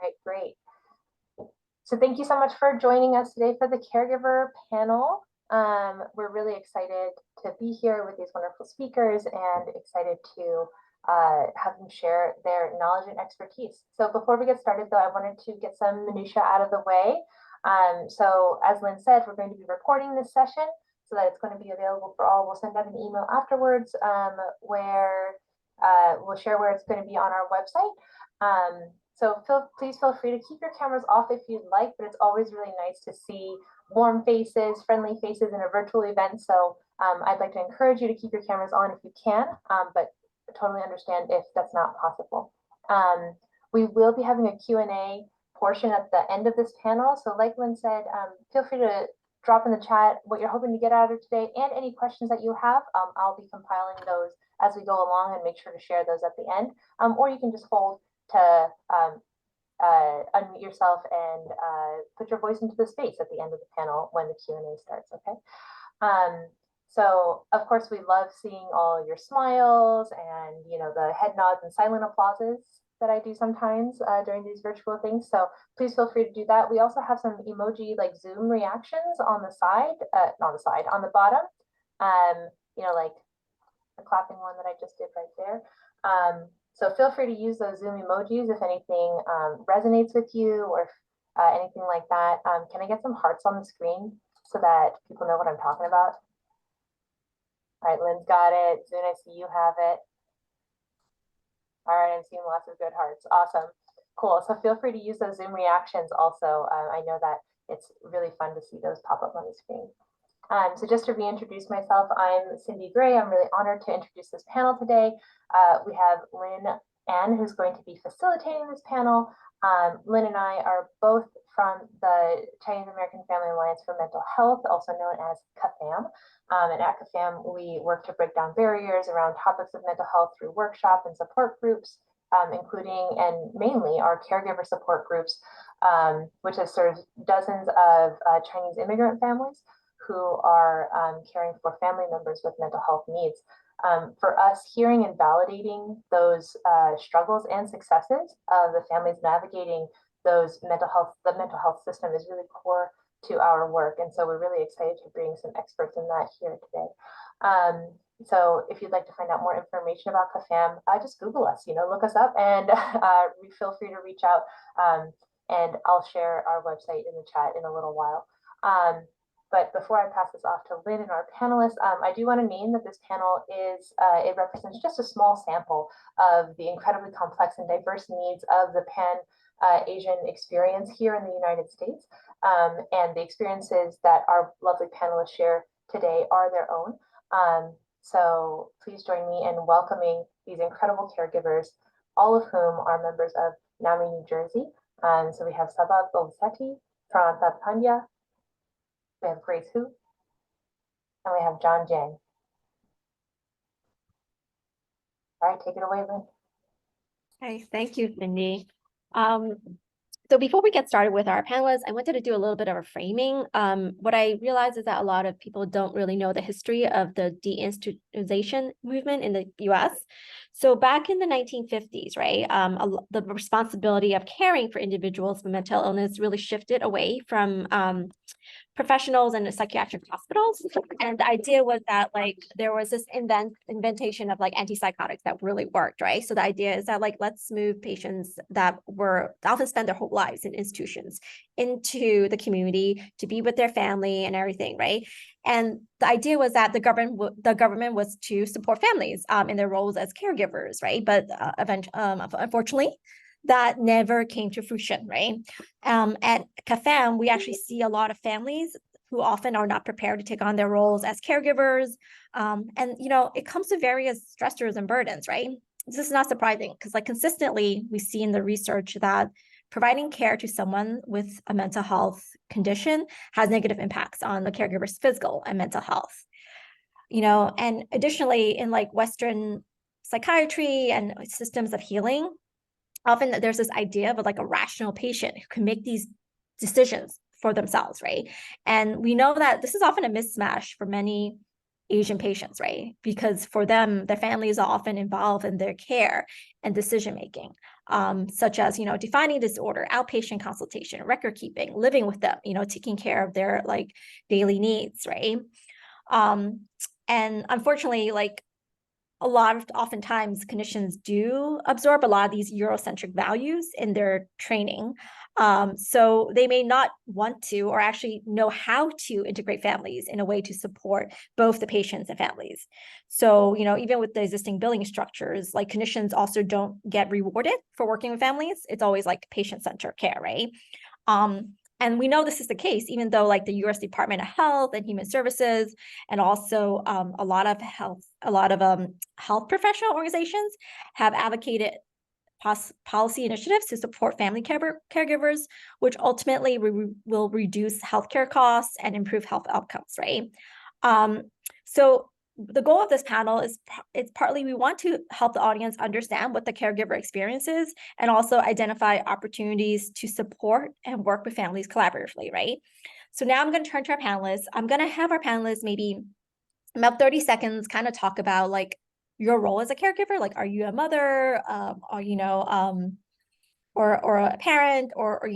right, great. So thank you so much for joining us today for the caregiver panel. We're really excited to be here with these wonderful speakers and excited to have them share their knowledge and expertise. So before we get started though, I wanted to get some minutiae out of the way. So as Lynn said, we're going to be recording this session so that it's going to be available for all. We'll send out an email afterwards where we'll share where it's going to be on our website. So please feel free to keep your cameras off if you'd like, but it's always really nice to see warm faces, friendly faces in a virtual event. So I'd like to encourage you to keep your cameras on if you can, but totally understand if that's not possible. We will be having a Q&A portion at the end of this panel. So like Lynn said, feel free to drop in the chat what you're hoping to get out of today and any questions that you have. I'll be compiling those as we go along and make sure to share those at the end. Or you can just hold to unmute yourself and put your voice into the space at the end of the panel when the Q&A starts, okay? So of course we love seeing all your smiles and the head nods and silent applauses that I do sometimes during these virtual things. So please feel free to do that. We also have some emoji like Zoom reactions on the side, on the bottom. Like the clapping one that I just did right there. So feel free to use those Zoom emojis if anything resonates with you or anything like that. Can I get some hearts on the screen so that people know what I'm talking about? All right, Lynn's got it. Zoom, I see you have it. All right, I'm seeing lots of good hearts. Awesome. Cool. So feel free to use those Zoom reactions also. I know that it's really fun to see those pop up on the screen. So just to reintroduce myself, I'm Cindy Gray. I'm really honored to introduce this panel today. We have Linh An, who's going to be facilitating this panel. Lynn and I are both from the Chinese American Family Alliance for Mental Health, also known as CAFAM. And at CAFAM, we work to break down barriers around topics of mental health through workshop and support groups, including and mainly our caregiver support groups, which has served dozens of Chinese immigrant families who are caring for family members with mental health needs. For us, hearing and validating those struggles and successes of the families navigating the mental health system is really core to our work. And so we're really excited to bring some experts in that here today. So if you'd like to find out more information about CAFAM, just Google us, look us up and feel free to reach out. And I'll share our website in the chat in a little while. But before I pass this off to Lynn and our panelists, I do want to name that this panel it represents just a small sample of the incredibly complex and diverse needs of the Pan-Asian experience here in the United States. And the experiences that our lovely panelists share today are their own. So please join me in welcoming these incredible caregivers, all of whom are members of NAMI, New Jersey. So we have Subha, Bolisetty, Parantap, Pandya. We have Grace Hu, and we have Zhang. All right, take it away, Lynn. Okay, thank you, Cindy. So before we get started with our panelists, I wanted to do a little bit of a framing. What I realized is that a lot of people don't really know the history of the deinstitutionalization movement in the US. So back in the 1950s, right, the responsibility of caring for individuals with mental illness really shifted away from professionals in the psychiatric hospitals. And the idea was that there was this inventation of antipsychotics that really worked, right? So the idea is that let's move patients that often spend their whole lives in institutions into the community to be with their family and everything, right? And the idea was that the government was to support families in their roles as caregivers, right? But unfortunately, that never came to fruition, right? At CAFAM, we actually see a lot of families who often are not prepared to take on their roles as caregivers. And, it comes to various stressors and burdens, right? This is not surprising because consistently we see in the research that providing care to someone with a mental health condition has negative impacts on the caregiver's physical and mental health. And additionally in Western psychiatry and systems of healing, often there's this idea of a rational patient who can make these decisions for themselves, right? And we know that this is often a mismatch for many, Asian patients, right? Because for them, their families are often involved in their care and decision-making, such as, defining disorder, outpatient consultation, record keeping, living with them, taking care of their like daily needs, right? And unfortunately, like oftentimes clinicians do absorb a lot of these Eurocentric values in their training. So they may not want to or actually know how to integrate families in a way to support both the patients and families. So, even with the existing billing structures, like clinicians also don't get rewarded for working with families. It's always like patient-centered care, right? And we know this is the case, even though like the U.S. Department of Health and Human Services, and also a lot of health professional organizations have advocated policy initiatives to support family caregivers, which ultimately will reduce healthcare costs and improve health outcomes, right? So the goal of this panel is it's partly we want to help the audience understand what the caregiver experience is and also identify opportunities to support and work with families collaboratively, right? So now I'm going to turn to our panelists. I'm going to have our panelists maybe about 30 seconds kind of talk about like your role as a caregiver. Like, are you a mother, or a parent, or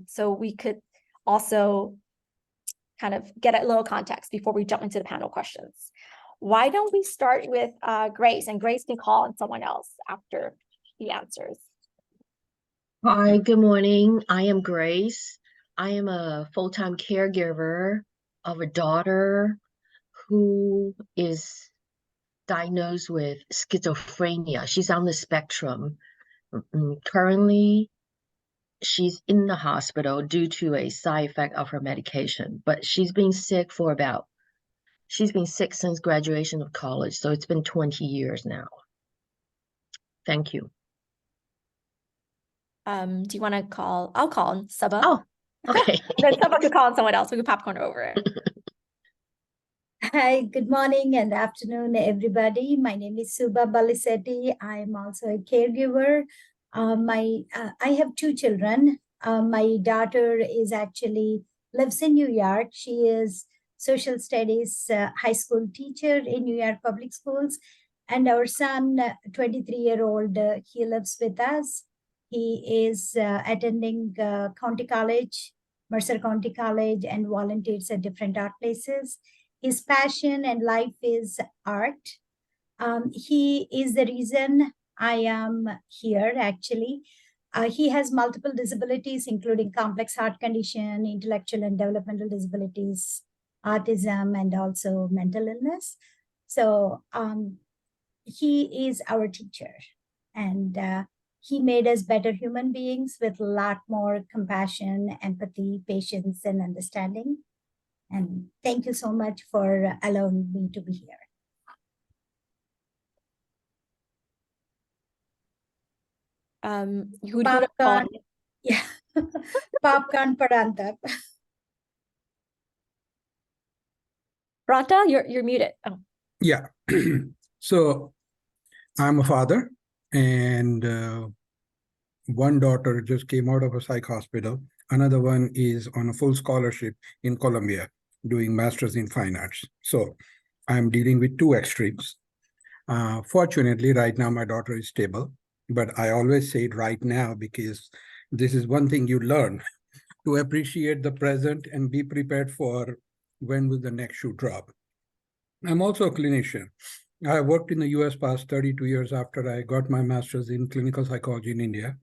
so we could also kind of get a little context before we jump into the panel questions. Why don't we start with Grace, and Grace can call on someone else after the answers. Hi, good morning. I am Grace. I am a full-time caregiver of a daughter who is diagnosed with schizophrenia. She's on the spectrum. Currently, she's in the hospital due to a side effect of her medication, but she's been sick since graduation of college, so it's been 20 years now. Thank you. Do you want to call? I'll call on Subha. Oh, okay. Then Subha could call on someone else. We could popcorn over it. Hi, good morning and afternoon, everybody. My name is Subha Bolisetty. I'm also a caregiver. I have two children. My daughter lives in New York. She is social studies high school teacher in New York public schools. And our son, 23-year-old, he lives with us. He is attending County College, Mercer County College, and volunteers at different art places. His passion and life is art. He is the reason I am here, actually. He has multiple disabilities, including complex heart condition, intellectual and developmental disabilities, autism, and also mental illness. So he is our teacher, and he made us better human beings with a lot more compassion, empathy, patience, and understanding. And thank you so much for allowing me to be here. Who do you call? Yeah, Popcorn Parantap. Parantap, you're muted. Oh. Yeah. So I'm a father, and one daughter just came out of a psych hospital. Another one is on a full scholarship in Colombia doing Masters in Fine Arts. So I'm dealing with two extremes. Fortunately, right now, my daughter is stable, but I always say it right now because this is one thing you learn to appreciate the present and be prepared for when will the next shoe drop. I'm also a clinician. I worked in the US past 32 years after I got my master's in clinical psychology in India.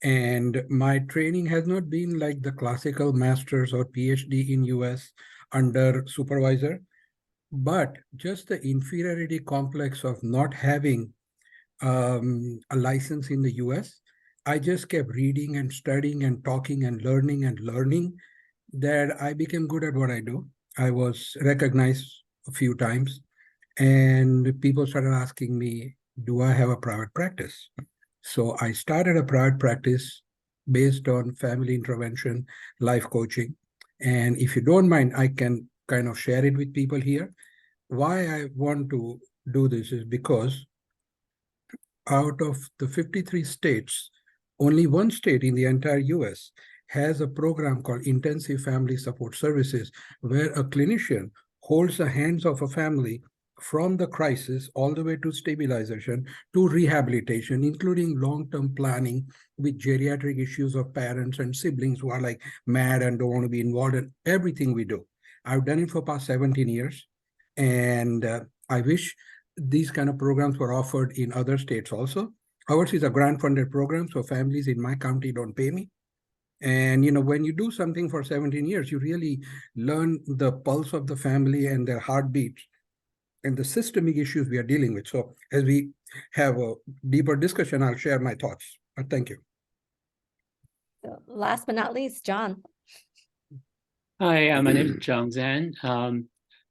And my training has not been like the classical master's or PhD in US under supervisor, but just the inferiority complex of not having a license in the US. I just kept reading and studying and talking and learning that I became good at what I do. I was recognized a few times, and people started asking me, do I have a private practice? So I started a private practice based on family intervention, life coaching. And if you don't mind, I can kind of share it with people here. Why I want to do this is because out of the 53 states, only one state in the entire US has a program called Intensive Family Support Services, where a clinician holds the hands of a family from the crisis all the way to stabilization to rehabilitation, including long-term planning with geriatric issues of parents and siblings who are like mad and don't want to be involved in everything we do. I've done it for past 17 years. And I wish these kind of programs were offered in other states also. Ours is a grant-funded program, so families in my county don't pay me. And, when you do something for 17 years, you really learn the pulse of the family and their heartbeat and the systemic issues we are dealing with. So as we have a deeper discussion, I'll share my thoughts. But thank you. So last but not least, John. Hi, my name is Zhang.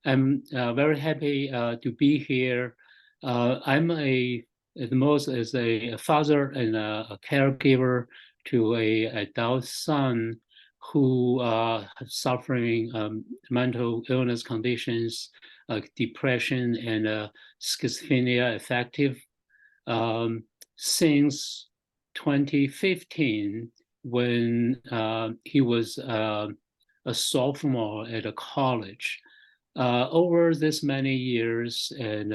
I'm very happy to be here. I'm at the most as a father and a caregiver to a adult son who suffering mental illness conditions like depression and schizophrenia affective since 2015 when he was a sophomore at a college. Over this many years, and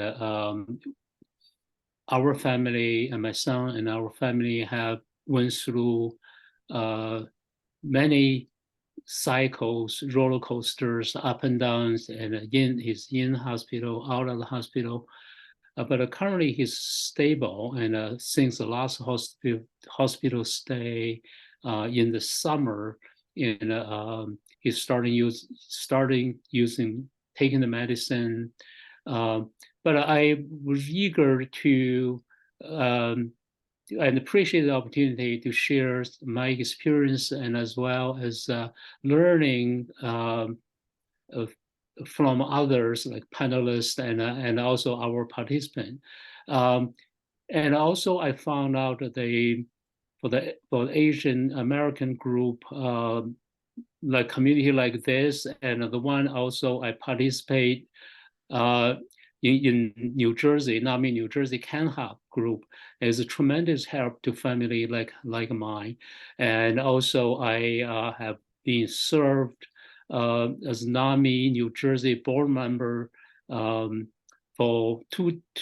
our family and my son and our family have went through many cycles, roller coasters, up and downs, and he's in hospital, out of the hospital. But currently he's stable, and since the last hospital stay in the summer, he's taking the medicine. But I was eager to and appreciate the opportunity to share my experience and as well as learning from others like panelists and also our participant. And also I found out that for the Asian American group, like community like this, and the one also I participate in New Jersey, NAMI New Jersey Can Help group is a tremendous help to family like mine. And also I have been served as NAMI New Jersey board member for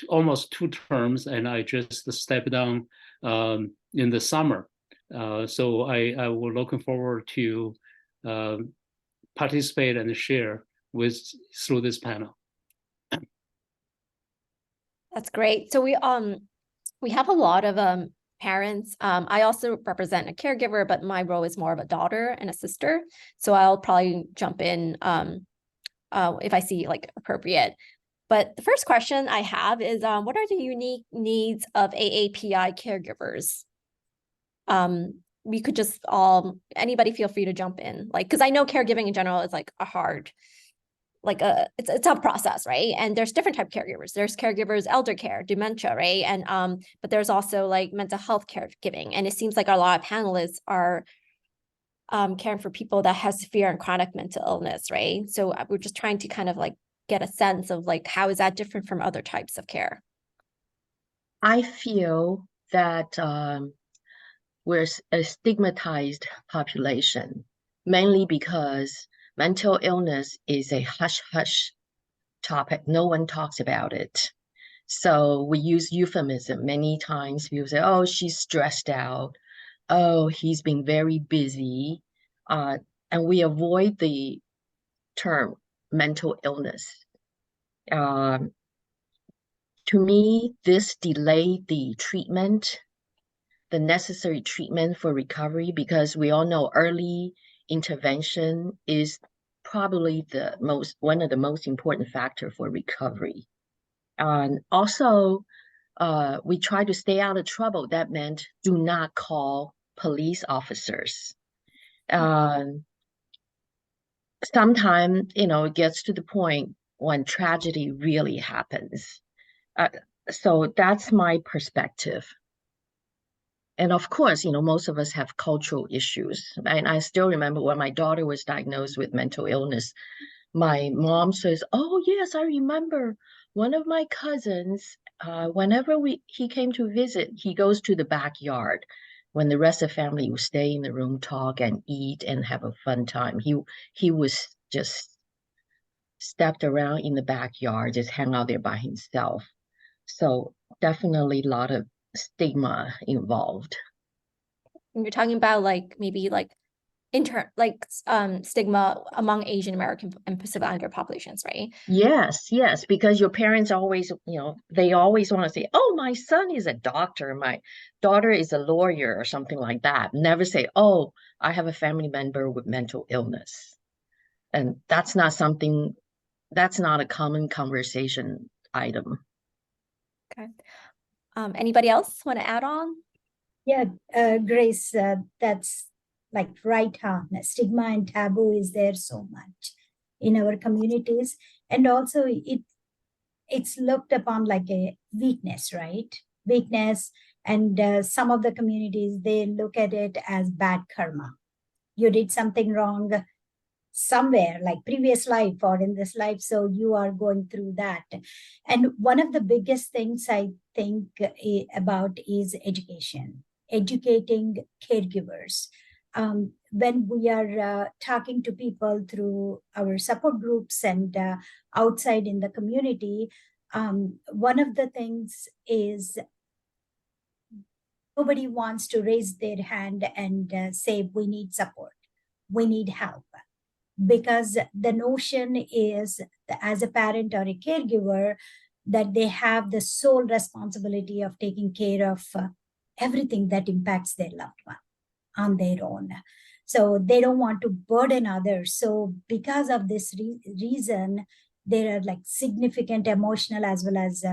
almost two terms, and I just stepped down in the summer. So I will looking forward to participate and share through this panel. That's great. So we have a lot of parents. I also represent a caregiver, but my role is more of a daughter and a sister. So I'll probably jump in if I see like appropriate. But the first question I have is, what are the unique needs of AAPI caregivers? We could just anybody feel free to jump in, like, because I know caregiving in general is like a hard, like it's a tough process, right? And there's different type of caregivers. There's caregivers, elder care, dementia, right? And but there's also like mental health caregiving. And it seems like a lot of panelists are caring for people that have severe and chronic mental illness, right? So we're just trying to kind of like get a sense of like, how is that different from other types of care? I feel that we're a stigmatized population, mainly because mental illness is a hush-hush topic. No one talks about it. So we use euphemism many times. People say, oh, she's stressed out. Oh, he's been very busy. And we avoid the term mental illness. To me, this delayed the treatment, the necessary treatment for recovery, because we all know early intervention is probably one of the most important factors for recovery. And also, we try to stay out of trouble. That meant do not call police officers. Sometimes, it gets to the point when tragedy really happens. So that's my perspective. And of course, most of us have cultural issues. And I still remember when my daughter was diagnosed with mental illness, my mom says, oh, yes, I remember one of my cousins, whenever he came to visit, he goes to the backyard when the rest of the family will stay in the room, talk and eat and have a fun time. He was just stepped around in the backyard, just hang out there by himself. So definitely a lot of stigma involved. And you're talking about like maybe like stigma among Asian American and Pacific Islander populations, right? Yes, yes, because your parents always, they always want to say, oh, my son is a doctor, my daughter is a lawyer or something like that. Never say, oh, I have a family member with mental illness. And that's not a common conversation item. Okay. Anybody else want to add on? Yeah, Grace, that's like right on. Stigma and taboo is there so much in our communities. And also it's looked upon like a weakness, right? Weakness. And some of the communities, they look at it as bad karma. You did something wrong somewhere, like previous life or in this life, so you are going through that. And one of the biggest things I think about is education, educating caregivers. When we are talking to people through our support groups and outside in the community, one of the things is nobody wants to raise their hand and say, we need support, we need help. Because the notion is, as a parent or a caregiver, that they have the sole responsibility of taking care of everything that impacts their loved one on their own. So they don't want to burden others. So because of this reason, there are like significant emotional as well as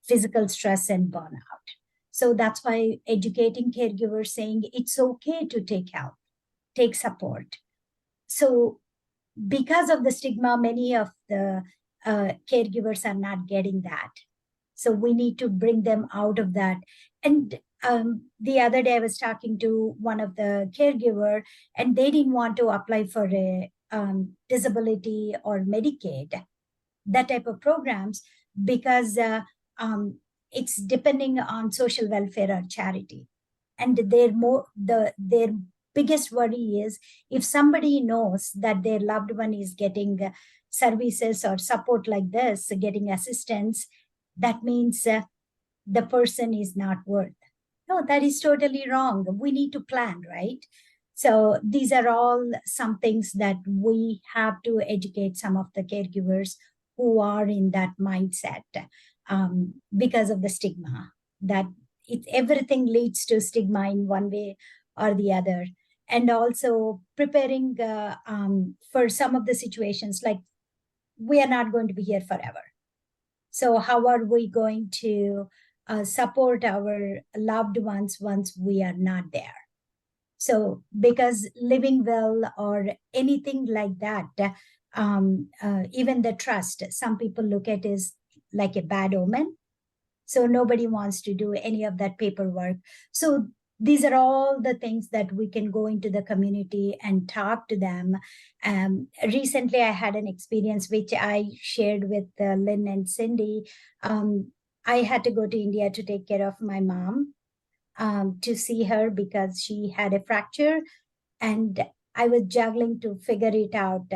physical stress and burnout. So that's why educating caregivers, saying it's okay to take help, take support. So because of the stigma, many of the caregivers are not getting that. So we need to bring them out of that. And the other day I was talking to one of the caregiver, and they didn't want to apply for a disability or Medicaid, that type of programs, because it's depending on social welfare or charity. And their biggest worry is if somebody knows that their loved one is getting services or support like this, getting assistance, that means the person is not worth. No, that is totally wrong. We need to plan, right? So these are all some things that we have to educate some of the caregivers who are in that mindset because of the stigma, that everything leads to stigma in one way or the other. And also preparing for some of the situations, like we are not going to be here forever. So how are we going to support our loved ones once we are not there? So because living well or anything like that, even the trust, some people look at is like a bad omen. So nobody wants to do any of that paperwork. So these are all the things that we can go into the community and talk to them. Recently, I had an experience which I shared with Lynn and Cindy. I had to go to India to take care of my mom, to see her because she had a fracture. And I was juggling to figure it out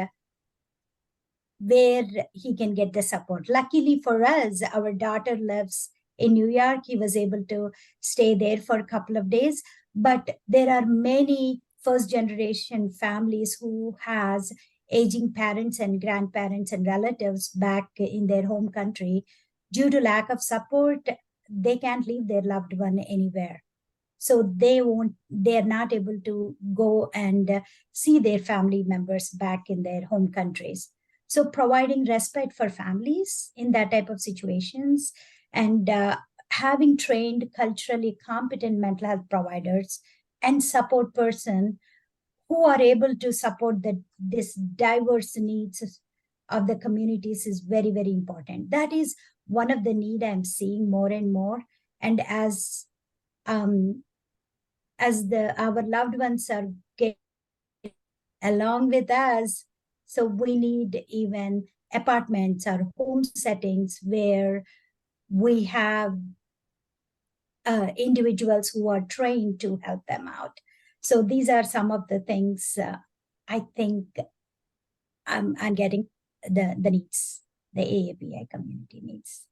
where he can get the support. Luckily for us, our daughter lives in New York. He was able to stay there for a couple of days. But there are many first generation families who has aging parents and grandparents and relatives back in their home country. Due to lack of support, they can't leave their loved one anywhere. So they're not able to go and see their family members back in their home countries. So providing respect for families in that type of situations, and having trained culturally competent mental health providers and support person who are able to support this diverse needs of the communities is very, very important. That is one of the need I'm seeing more and more. And as our loved ones are getting along with us, so we need even apartments or home settings where we have individuals who are trained to help them out. So these are some of the things I think I'm getting. the needs, the AAPI community needs.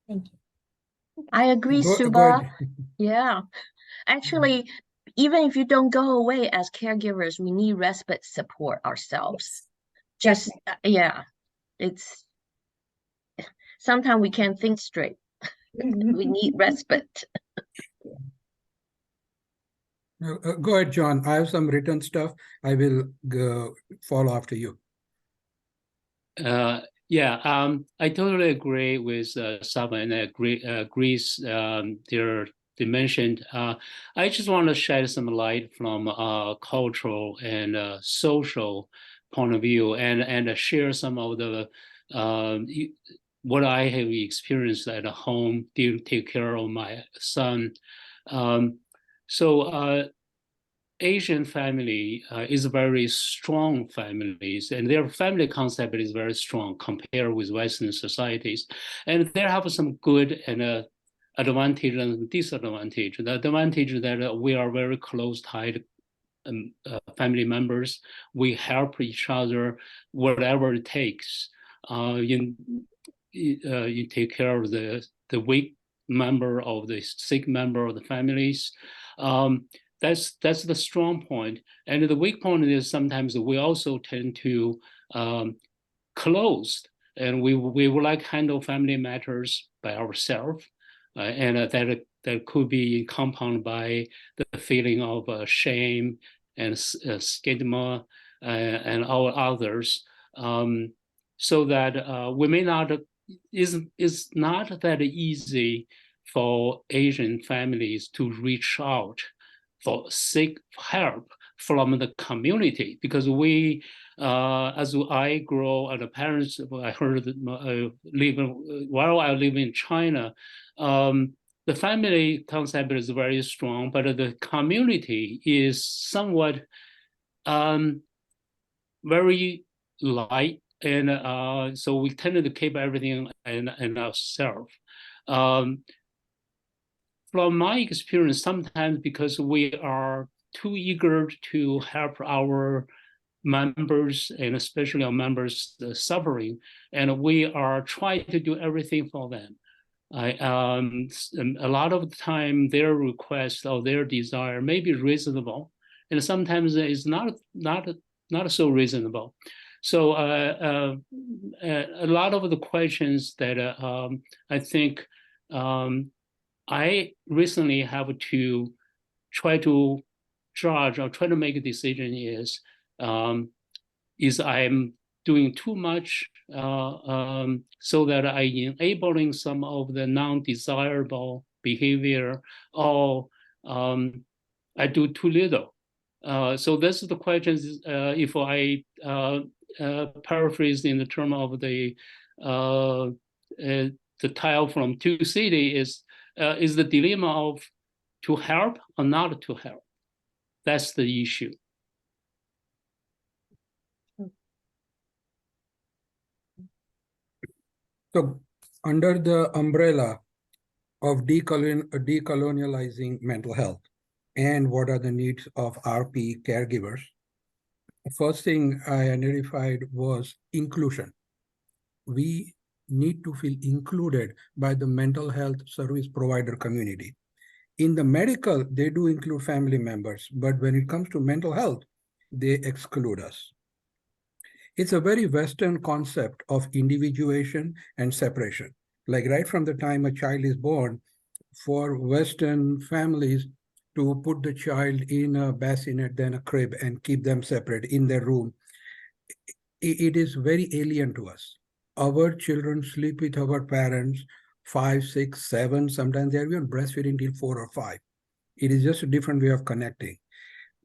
Thank you. I agree, Go Subha. ahead. Yeah. Actually, even if you don't go away as caregivers, we need respite support ourselves. Yes, Just, yeah, it's sometimes we can't think straight. We need respite. Go ahead, John. I have some written stuff. I will go follow after you. I totally agree with Subha, and I agrees they mentioned. I just want to shed some light from cultural and social point of view, and share some of the what I have experienced at home to take care of my son. Asian family is very strong families, and their family concept is very strong compared with Western societies. And they have some good and advantage and disadvantage. The advantage that we are very close tied family members. We help each other whatever it takes. You take care of the weak member of the sick member of the families. That's the strong point. And the weak point is sometimes we also tend to close, and we would like handle family matters by ourselves, and that could be compounded by the feeling of shame and stigma and all others, so that we may not is not that easy for Asian families to reach out for seek help from the community, because we, as I grow as a parent, I heard while I live in China, the family concept is very strong, but the community is somewhat very light, and so we tend to keep everything in ourselves. From my experience, sometimes because we are too eager to help our members, and especially our members suffering, and we are trying to do everything for them. A lot of the time, their request or their desire may be reasonable, and sometimes it's not so reasonable. So a lot of the questions that I think I recently have to try to judge or try to make a decision is I'm doing too much so that I enabling some of the non-desirable behavior, or I do too little. So this is the question. If I paraphrase in the term of the tile from Two Cities is the dilemma of to help or not to help. That's the issue. So under the umbrella of decolonializing mental health and what are the needs of RP caregivers, the first thing I identified was inclusion. We need to feel included by the mental health service provider community. In the medical, they do include family members, but when it comes to mental health, they exclude us. It's a very Western concept of individuation and separation. Like right from the time a child is born, for Western families to put the child in a bassinet, then a crib, and keep them separate in their room, it is very alien to us. Our children sleep with our parents 5, 6, 7, sometimes they're even breastfeeding till 4 or 5. It is just a different way of connecting.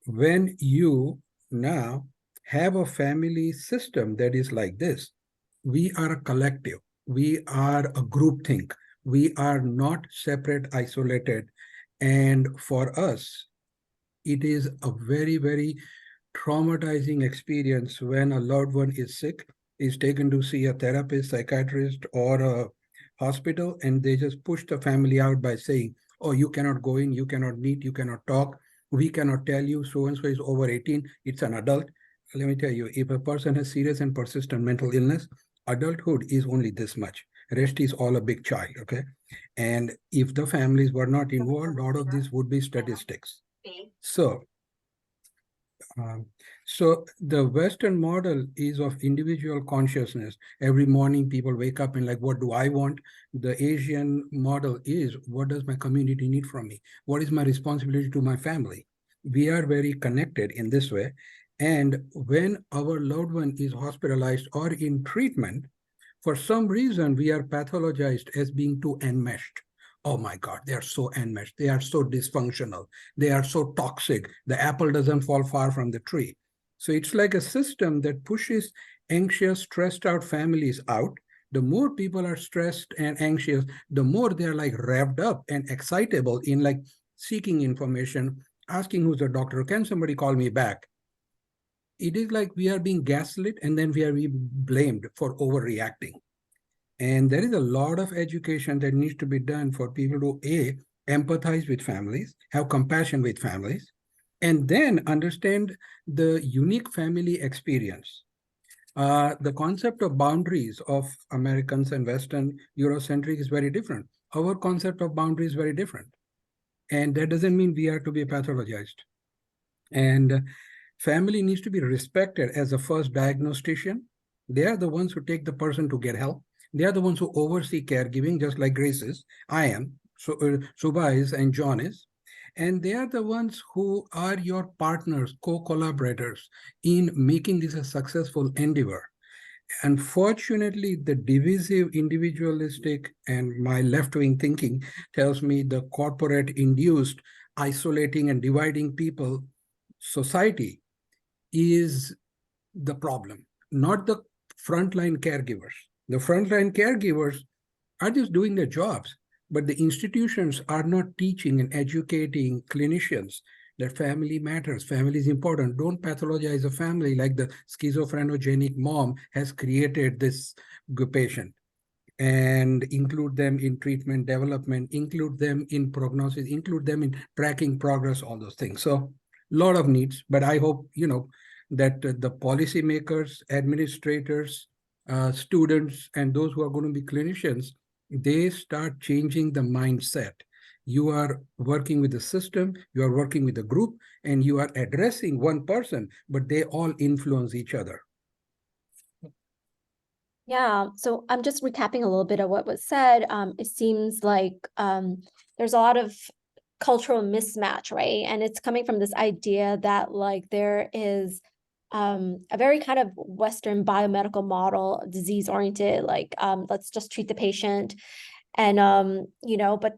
When you now have a family system that is like this, we are a collective, we are a group think, we are not separate, isolated. And for us, it is a very, very traumatizing experience when a loved one is sick, is taken to see a therapist, psychiatrist, or a hospital, and they just push the family out by saying, oh, you cannot go in, you cannot meet, you cannot talk, we cannot tell you so-and-so is over 18, it's an adult. let me tell you, if a person has serious and persistent mental illness, adulthood is only this much. Rest is all a big child, okay? And if the families were not involved, a lot of this would be statistics. So, so the Western model is of individual consciousness. Every morning people wake up and like, what do I want? The Asian model is, what does my community need from me? What is my responsibility to my family? We are very connected in this way. And when our loved one is hospitalized or in treatment, for some reason, we are pathologized as being too enmeshed. Oh my God, they are so enmeshed. They are so dysfunctional. They are so toxic. The apple doesn't fall far from the tree. So it's like a system that pushes anxious, stressed out families out. The more people are stressed and anxious, the more they're like revved up and excitable in like seeking information, asking who's the doctor, can somebody call me back? It is like we are being gaslit and then we are being blamed for overreacting. And there is a lot of education that needs to be done for people to A, empathize with families, have compassion with families, and then understand the unique family experience. The concept of boundaries of Americans and Western Eurocentric is very different. Our concept of boundary is very different. And that doesn't mean we are to be pathologized. And family needs to be respected as a first diagnostician. They are the ones who take the person to get help. They are the ones who oversee caregiving, just like Grace is, I am, so Subha is, and John is. And they are the ones who are your partners, co-collaborators in making this a successful endeavor. Unfortunately, the divisive, individualistic, and my left-wing thinking tells me the corporate-induced isolating and dividing people society is the problem, not the frontline caregivers. The frontline caregivers are just doing their jobs, but the institutions are not teaching and educating clinicians that family matters, family is important. Don't pathologize a family like the schizophrenic mom has created this patient, and include them in treatment development, include them in prognosis, include them in tracking progress, all those things. So a lot of needs, but I hope, that the policymakers, administrators, students, and those who are going to be clinicians, they start changing the mindset. You are working with the system, you are working with the group, and you are addressing one person, but they all influence each other. Yeah, so I'm just recapping a little bit of what was said. It seems like there's a lot of cultural mismatch, right? And it's coming from this idea that like there is a very kind of Western biomedical model, disease-oriented, like let's just treat the patient. And but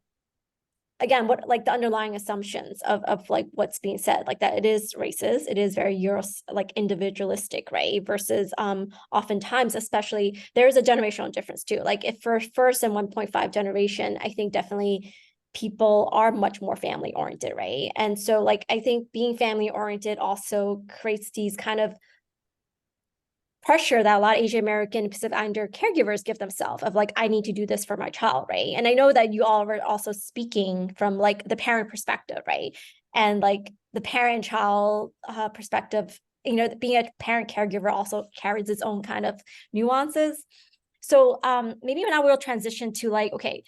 again, what like the underlying assumptions of like what's being said, like that it is racist, it is very like individualistic, right? Versus oftentimes, especially there's a generational difference too. Like if for first and 1.5 generation, I think definitely people are much more family oriented, right? And so like I think being family oriented also creates these kind of pressure that a lot of Asian American Pacific Islander caregivers give themselves of like, I need to do this for my child, right? And I know that you all were also speaking from like the parent perspective, right? And like the parent-child perspective, being a parent caregiver also carries its own kind of nuances. So maybe now we'll transition to like, okay,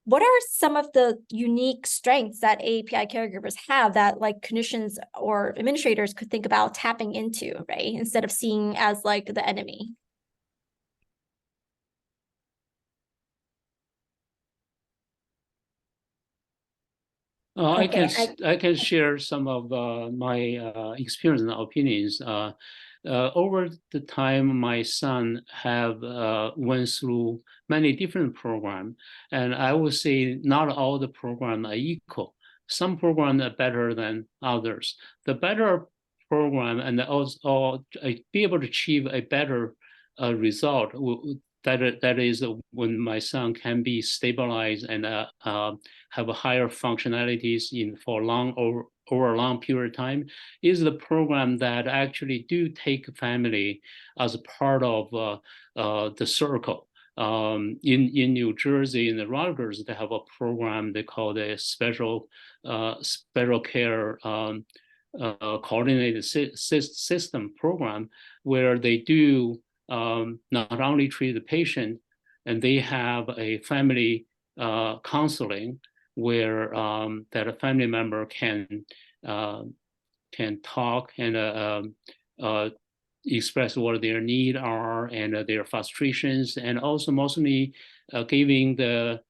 what are some of the unique strengths that AAPI caregivers have that like clinicians or administrators could think about tapping into, right? Instead of seeing as like the enemy. I can share some of my experience and opinions. Over the time, my son have went through many different programs, and I would say not all the programs are equal. Some programs are better than others. The better program and also be able to achieve a better result. That is when my son can be stabilized and have a higher functionalities for over a long period of time, is the program that actually do take family as a part of the circle. In New Jersey, in the Rutgers, they have a program they call the special care coordinated system program where they do not only treat the patient, and they have a family counseling where that a family member can talk and express what their needs are and their frustrations, and also mostly giving the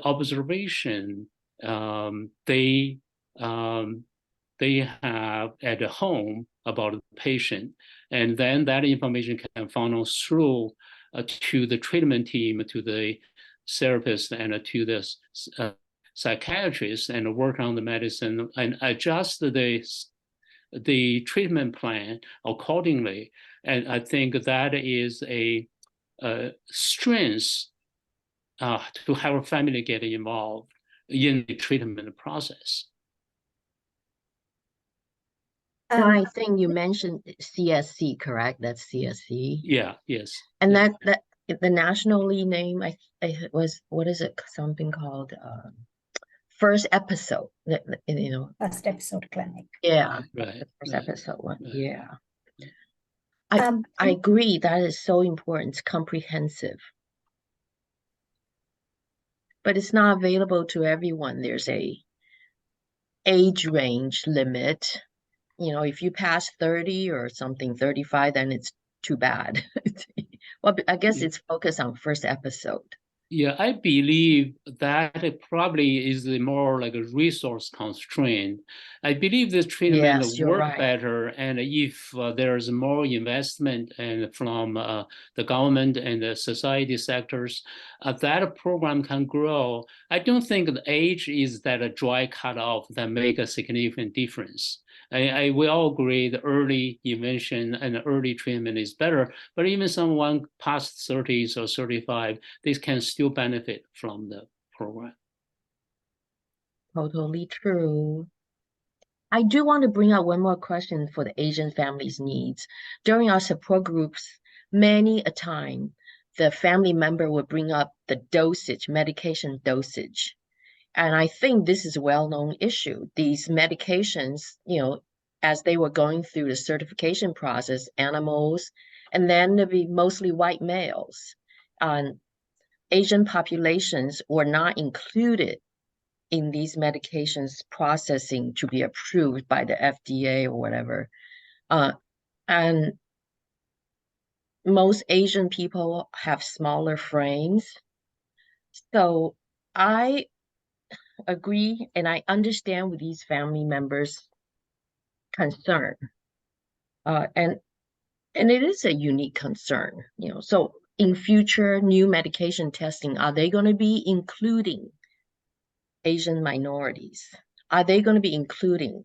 observation they have at home about the patient, and then that information can funnel through to the treatment team, to the therapist, and to the psychiatrist, and work on the medicine and adjust the treatment plan accordingly. And I think that is a strength to have a family get involved in the treatment process. I think you mentioned CSC, correct? That's CSC. Yeah, yes. And yeah. that the nationally name I was, what is it? Something called First Episode. You know. First Episode Clinic. Yeah. Right. The first right, episode one. right. Yeah. I agree that is so important. It's comprehensive. But it's not available to everyone. There's a age range limit. You know, if you pass 30 or something, 35, then it's too bad. Well, I guess it's focused on first episode. Yeah, I believe that it probably is more like a resource constraint. I believe this treatment Yes, will you're work right. better, and if there's more investment and from the government and the society sectors, that program can grow. I don't think the age is that a dry cutoff that make a significant difference. We all agree the early intervention and early treatment is better, but even someone past 30s or 35, they can still benefit from the program. Totally true. I do want to bring out one more question for the Asian families' needs. During our support groups, many a time, the family member would bring up the dosage, medication dosage. And I think this is a well-known issue. These medications, you know, as they were going through the certification process, animals, and then there'd be mostly white males. Asian populations were not included in these medications processing to be approved by the FDA or whatever. And most Asian people have smaller frames. So I agree, and I understand with these family members' concern. And it is a unique concern, you know. So in future new medication testing, are they going to be including Asian minorities? Are they going to be including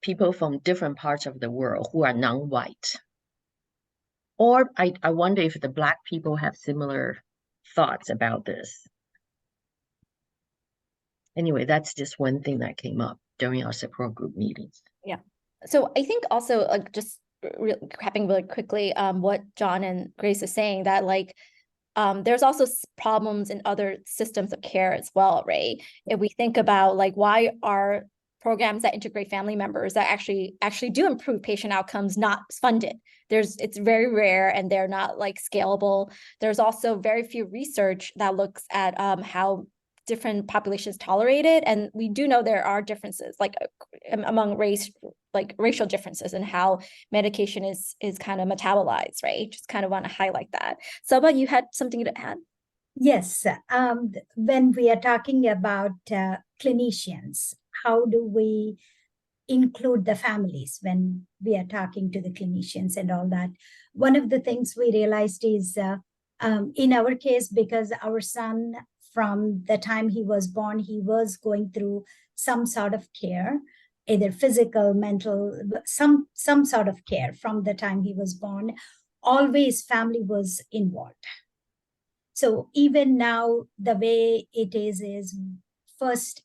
people from different parts of the world who are non-white? Or I wonder if the Black people have similar thoughts about this. Anyway, that's just one thing that came up during our support group meetings. Yeah. So I think also just recapping really quickly what John and Grace is saying, that like there's also problems in other systems of care as well, right? If we think about like why are programs that integrate family members that actually do improve patient outcomes not funded? It's very rare and they're not like scalable. There's also very few research that looks at how different populations tolerate it, and we do know there are differences like among racial differences in how medication is kind of metabolized, right? Just kind of want to highlight that. Subha, you had something to add? Yes, when we are talking about clinicians, how do we include the families when we are talking to the clinicians and all that? One of the things we realized is in our case, because our son, from the time he was born, he was going through some sort of care, either physical, mental, some sort of care from the time he was born. Always family was involved. So even now, the way it is first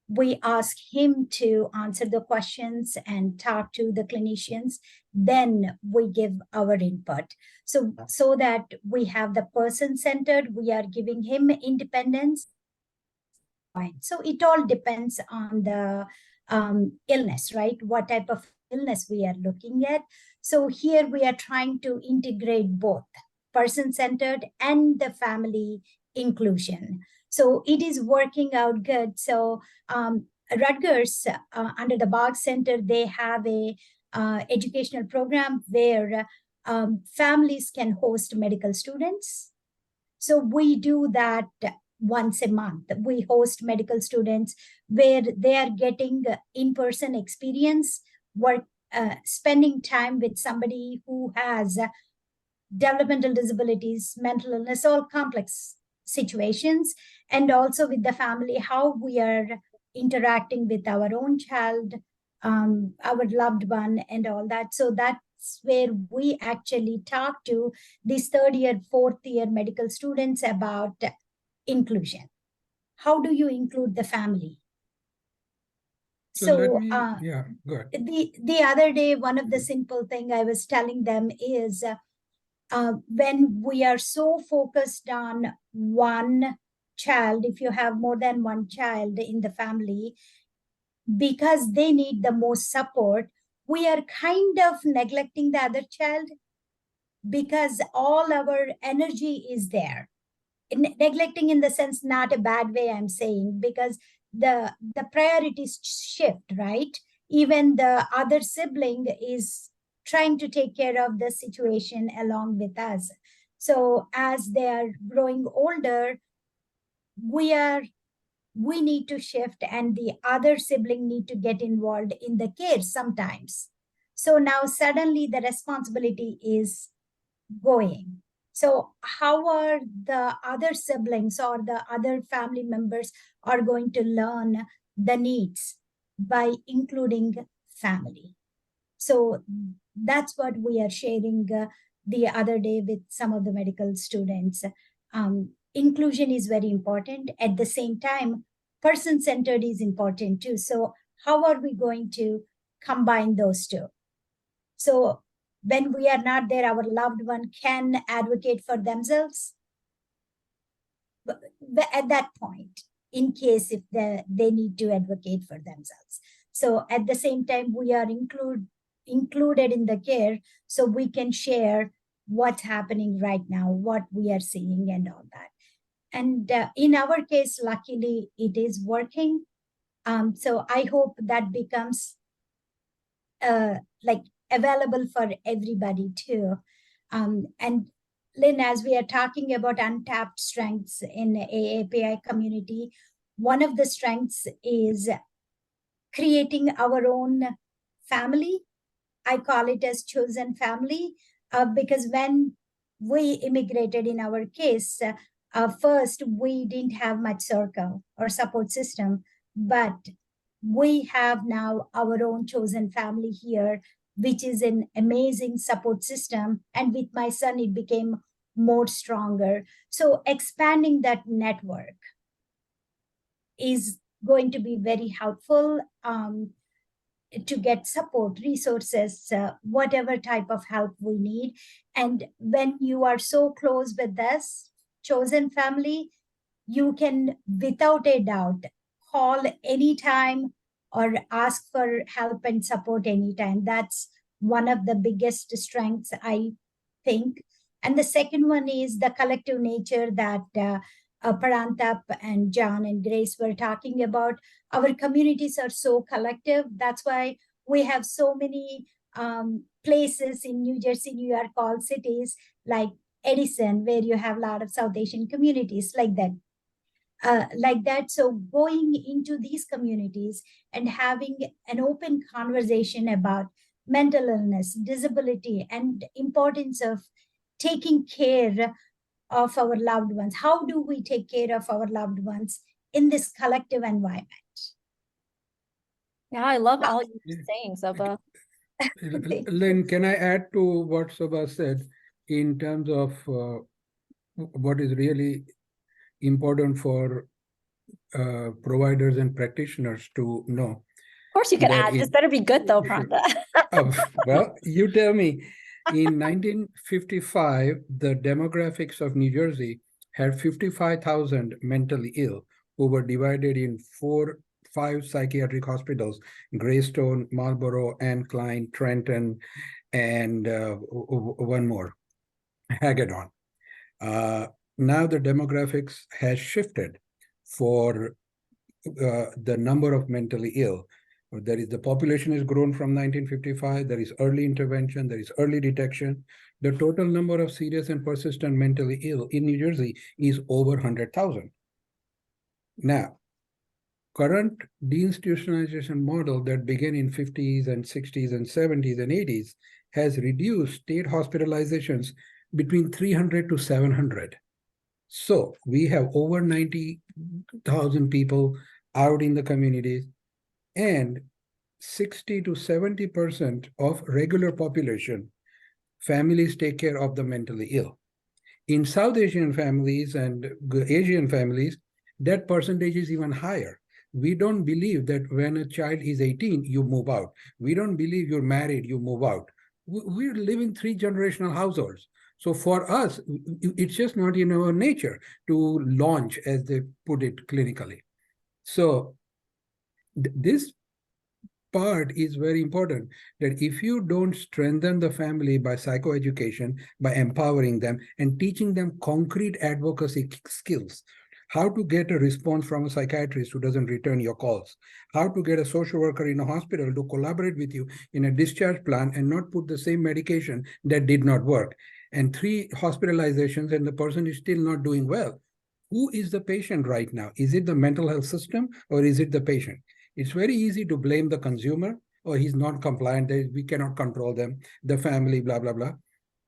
we ask him to answer the questions and talk to the clinicians, then we give our input. So that we have the person-centered, we are giving him independence. So it all depends on the illness, right? What type of illness we are looking at. So here we are trying to integrate both person-centered and the family inclusion. So it is working out good. So Rutgers, under the Bog Center, they have a educational program where families can host medical students. So we do that once a month. We host medical students where they are getting in-person experience, work, spending time with somebody who has developmental disabilities, mental illness, all complex situations, and also with the family, how we are interacting with our own child, our loved one, and all that. So that's where we actually talk to these third year, fourth year medical students about inclusion. How do you include the family? So let me, yeah, go ahead. The other day, one of the simple thing I was telling them is when we are so focused on one child, if you have more than one child in the family, because they need the most support, we are kind of neglecting the other child because all our energy is there. Neglecting in the sense, not a bad way I'm saying, because the priorities shift, right? Even the other sibling is trying to take care of the situation along with us. So as they are growing older, we need to shift, and the other sibling need to get involved in the care sometimes. So now suddenly the responsibility is going. So how are the other siblings or the other family members are going to learn the needs by including family? So that's what we are sharing the other day with some of the medical students. Inclusion is very important. At the same time, person-centered is important too. So how are we going to combine those two? So when we are not there, our loved one can advocate for themselves. But at that point, in case if they need to advocate for themselves. So at the same time, we are included in the care, so we can share what's happening right now, what we are seeing and all that. And in our case, luckily, it is working. So I hope that becomes like available for everybody too. And Lynn, as we are talking about untapped strengths in AAPI community, one of the strengths is creating our own family. I call it as chosen family, because when we immigrated in our case, first, we didn't have much circle or support system, but we have now our own chosen family here, which is an amazing support system. And with my son, it became more stronger. So expanding that network is going to be very helpful to get support, resources, whatever type of help we need. And when you are so close with this chosen family, you can, without a doubt, call anytime or ask for help and support anytime. That's one of the biggest strengths, I think. And the second one is the collective nature that Parantap and Zhang and Grace were talking about. Our communities are so collective. That's why we have so many places in New Jersey, New York, all cities like Edison, where you have a lot of South Asian communities like that. So going into these communities and having an open conversation about mental illness, disability, and importance of taking care of our loved ones. How do we take care of our loved ones in this collective environment? Yeah, I love all you're saying, Subha. Lynn, can I add to what Subha said in terms of what is really important for providers and practitioners to know? Of course you could add, this better be good though, Pranta. Well, you tell me. In 1955, the demographics of New Jersey had 55,000 mentally ill, who were divided in 5 psychiatric hospitals: Greystone, Marlborough, Anne Klein, Trenton, and one more, Hagedorn. Now the demographics has shifted for the number of mentally ill. There is the population has grown from 1955. There is early intervention. There is early detection. The total number of serious and persistent mentally ill in New Jersey is over 100,000. Now, current deinstitutionalization model that began in 50s and 60s and 70s and 80s has reduced state hospitalizations between 300 to 700. So we have over 90,000 people out in the communities, and 60 to 70% of regular population families take care of the mentally ill. In South Asian families and Asian families, that percentage is even higher. We don't believe that when a child is 18, you move out. We don't believe you're married, you move out. We're living 3 generational households. So for us, it's just not in our nature to launch, as they put it clinically. So this part is very important, that if you don't strengthen the family by psychoeducation, by empowering them and teaching them concrete advocacy skills, how to get a response from a psychiatrist who doesn't return your calls, how to get a social worker in a hospital to collaborate with you in a discharge plan and not put the same medication that did not work, and 3 hospitalizations and the person is still not doing well. Who is the patient right now? Is it the mental health system or is it the patient? It's very easy to blame the consumer, or he's not compliant, we cannot control them, the family, blah, blah, blah.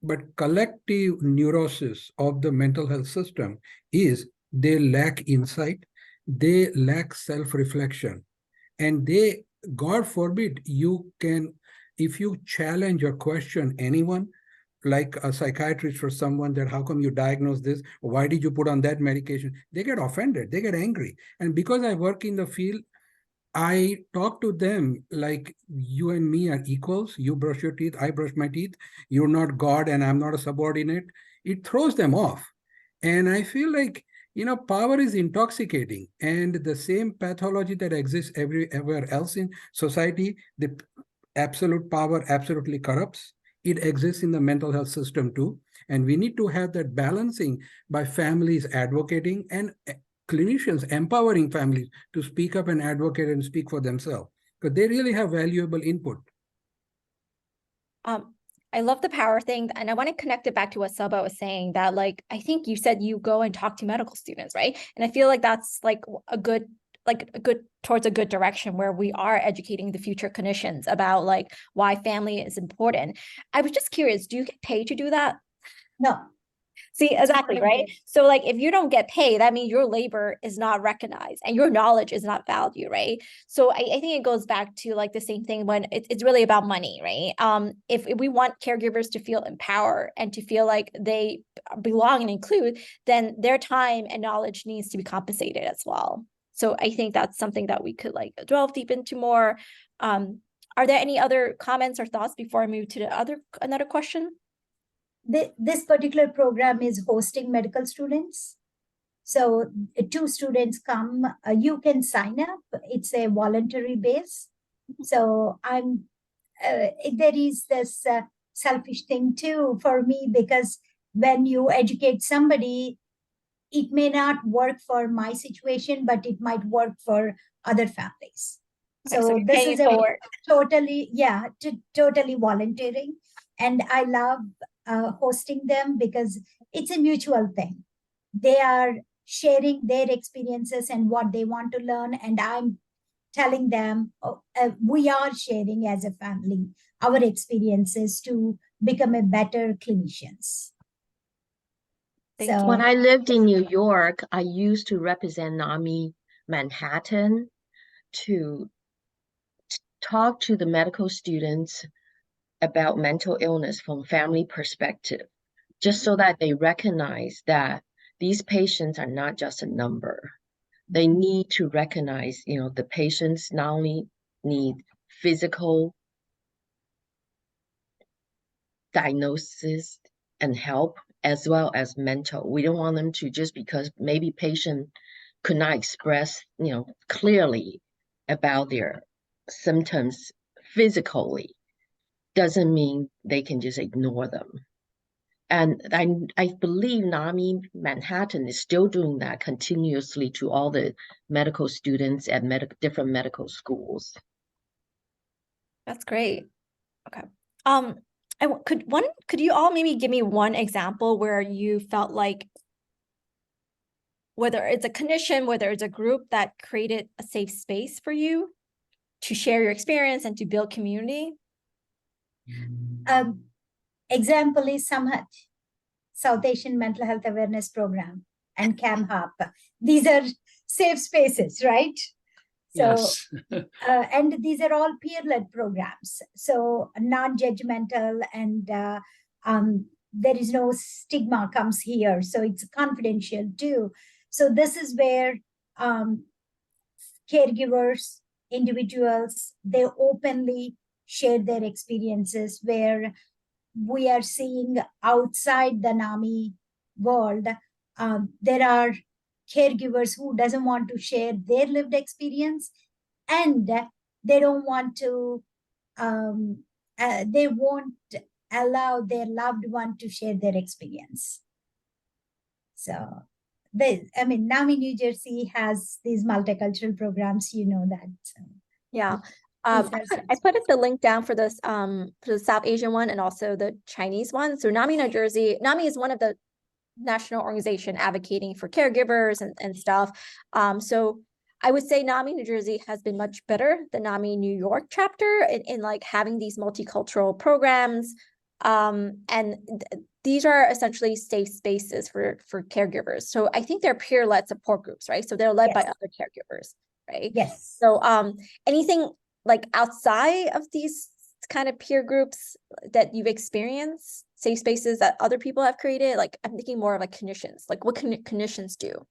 But collective neurosis of the mental health system is they lack insight, they lack self-reflection, and they, God forbid, you can, if you challenge or question anyone, like a psychiatrist or someone, that how come you diagnose this? Why did you put on that medication? They get offended, they get angry. And because I work in the field, I talk to them like you and me are equals. You brush your teeth, I brush my teeth. You're not God and I'm not a subordinate. It throws them off. And I feel like, power is intoxicating, and the same pathology that exists everywhere else in society, the absolute power absolutely corrupts. It exists in the mental health system too. And we need to have that balancing by families advocating and clinicians empowering families to speak up and advocate and speak for themselves, because they really have valuable input. I love the power thing, and I want to connect it back to what Subha was saying, that I think you said you go and talk to medical students, right? And I feel like that's towards a good direction, where we are educating the future clinicians about why family is important. I was just curious, do you get paid to do that? No. See, exactly, right? So if you don't get paid, that means your labor is not recognized and your knowledge is not valued, right? So I think it goes back to the same thing when it's really about money, right? If we want caregivers to feel empowered and to feel like they belong and include, then their time and knowledge needs to be compensated as well. So I think that's something that we could delve deep into more. Are there any other comments or thoughts before I move to another question? This particular program is hosting medical students. So 2 students come, you can sign up. It's a voluntary base. So there is this selfish thing too for me, because when you educate somebody, it may not work for my situation, but it might work for other families. Okay, so this is totally volunteering. And I love hosting them because it's a mutual thing. They are sharing their experiences and what they want to learn, and I'm telling them we are sharing as a family our experiences to become a better clinicians. So when I lived in New York, I used to represent NAMI Manhattan to talk to the medical students about mental illness from family perspective, just so that they recognize that these patients are not just a number. They need to recognize, the patients not only need physical diagnosis and help, as well as mental. We don't want them to, just because maybe patient could not express, clearly about their symptoms physically doesn't mean they can just ignore them. And I believe NAMI Manhattan is still doing that continuously to all the medical students at different medical schools. That's great. Okay. Could you all maybe give me one example where you felt like, whether it's a clinician, whether it's a group that created a safe space for you to share your experience and to build community? Example is Samhat, South Asian Mental Health Awareness Program, and CAMHAP. These are safe spaces, right? So, Yes. and these are all peer-led programs. So non-judgmental, and there is no stigma comes here. So it's confidential too. So this is where caregivers, individuals, they openly share their experiences, where we are seeing outside the NAMI world, there are caregivers who doesn't want to share their lived experience, and they don't want to, they won't allow their loved one to share their experience. So, NAMI New Jersey has these multicultural programs, you know that. So. Yeah. I put the link down for this for the South Asian one and also the Chinese one. So NAMI New Jersey, NAMI is one of the national organization advocating for caregivers and stuff. So I would say NAMI New Jersey has been much better than NAMI New York chapter in like having these multicultural programs. These are essentially safe spaces for caregivers. So I think they're peer-led support groups, right? So they're led by other caregivers, right? Yes. So anything like outside of these kind of peer groups that you've experienced, safe spaces that other people have created? Like I'm thinking more of like clinicians, like what can clinicians do,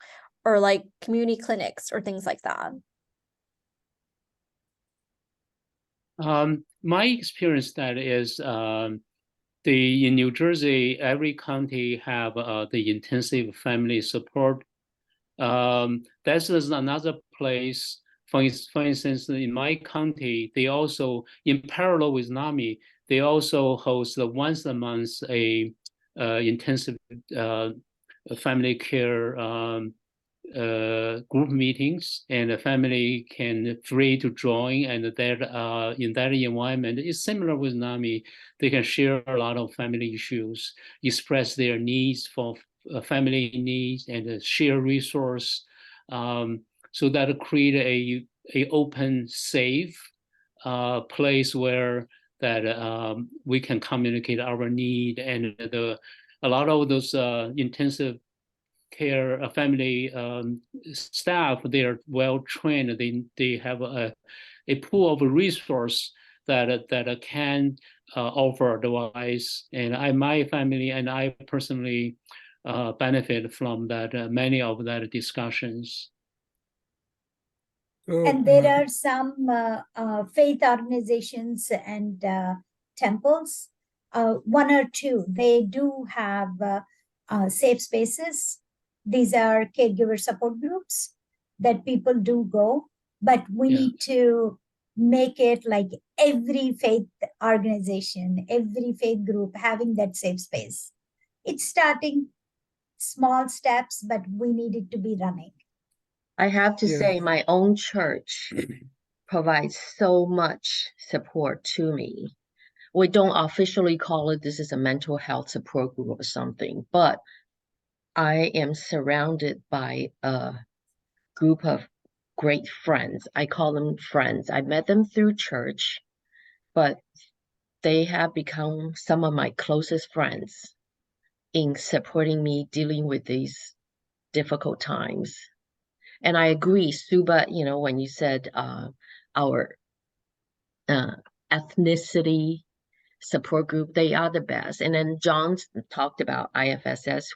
or like community clinics or things like that. My experience that is in New Jersey, every county have the intensive family support. That's another place. For instance, in my county, they also, in parallel with NAMI, they also host once a month a intensive family care group meetings, and the family can free to join, and that in that environment is similar with NAMI. They can share a lot of family issues, express their needs for family needs, and share resource. So that create a open, safe place where that we can communicate our need, and a lot of those intensive care family staff, they are well trained. They have a pool of resource that can offer advice, and my family and I personally benefit from that many of that discussions. And there are some faith organizations and temples, one or two, they do have safe spaces. These are caregiver support groups that people do go, but we need to make it like every faith organization, every faith group having that safe space. It's starting small steps, but we need it to be running. I have to say my own church provides so much support to me. We don't officially call it this is a mental health support group or something, but I am surrounded by a group of great friends. I call them friends. I met them through church, but they have become some of my closest friends in supporting me dealing with these difficult times. And I agree, Subha, when you said our ethnicity support group, they are the best. And then John talked about IFSS,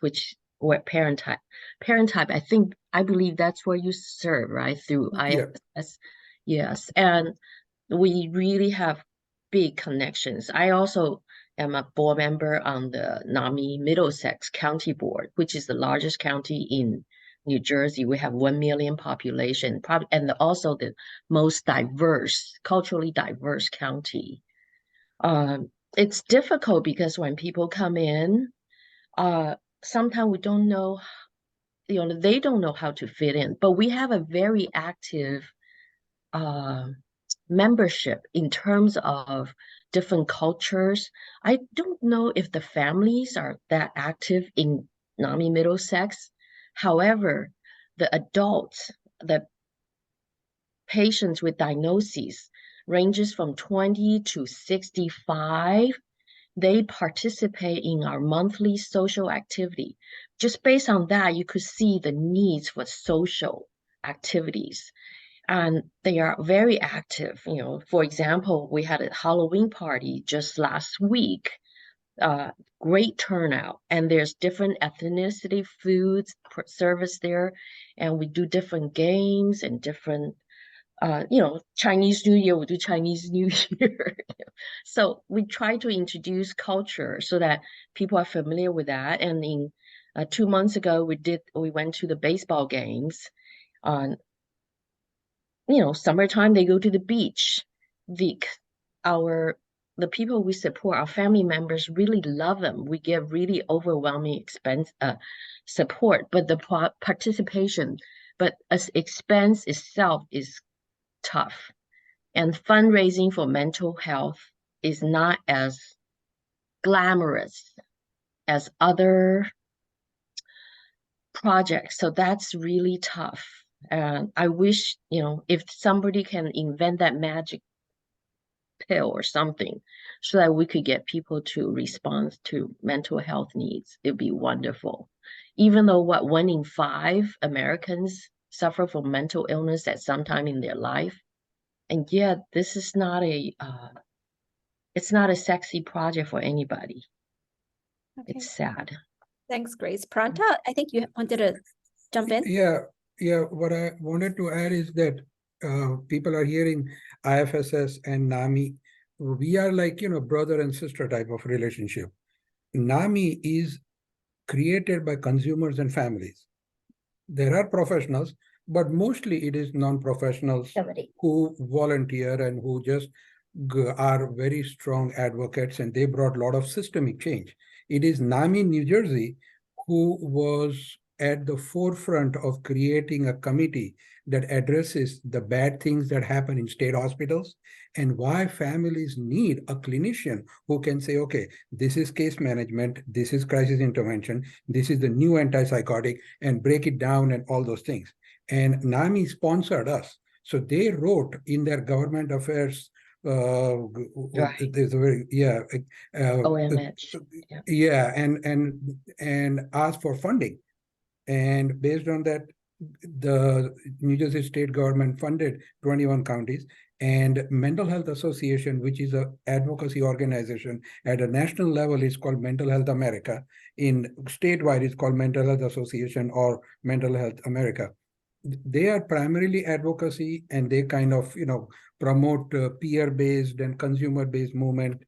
where Parantap, I believe that's where you serve, right? Through IFSS. Yes. And we really have big connections. I also am a board member on the NAMI Middlesex County Board, which is the largest county in New Jersey. We have 1 million population, and also the most diverse, culturally diverse county. It's difficult because when people come in, sometimes we don't know, they don't know how to fit in. But we have a very active membership in terms of different cultures. I don't know if the families are that active in NAMI Middlesex. However, the adults, the patients with diagnoses ranges from 20 to 65. They participate in our monthly social activity. Just based on that, you could see the needs for social activities. And they are very active. For example, we had a Halloween party just last week. Great turnout, and there's different ethnicity foods service there, and we do different games and different Chinese New Year, we do Chinese New Year. So we try to introduce culture so that people are familiar with that. And in 2 months ago, we went to the baseball games. On summertime, they go to the beach. The people we support, our family members, really love them. We give really overwhelming support, but the participation, but as expense itself is tough. And fundraising for mental health is not as glamorous as other projects. So that's really tough. And I wish, if somebody can invent that magic pill or something so that we could get people to respond to mental health needs, it'd be wonderful. Even though 1 in 5 Americans suffer from mental illness at some time in their life. And yet this is not it's not a sexy project for anybody. Okay. It's sad. Thanks, Grace. Parantap, I think you wanted to jump in. Yeah. What I wanted to add is that people are hearing IFSS and NAMI. We are like, brother and sister type of relationship. NAMI is created by consumers and families. There are professionals, but mostly it is non-professionals who volunteer and who just are very strong advocates, and they brought a lot of systemic change. It is NAMI New Jersey who was at the forefront of creating a committee that addresses the bad things that happen in state hospitals and why families need a clinician who can say, okay, this is case management, this is crisis intervention, this is the new antipsychotic, and break it down and all those things. And NAMI sponsored us. So they wrote in their government affairs, Right. there's a very, OMH. And asked for funding. And based on that, the New Jersey state government funded 21 counties, and Mental Health Association, which is an advocacy organization at a national level, is called Mental Health America. In statewide, it's called Mental Health Association or Mental Health America. They are primarily advocacy, and they kind of, promote peer-based and consumer-based movement.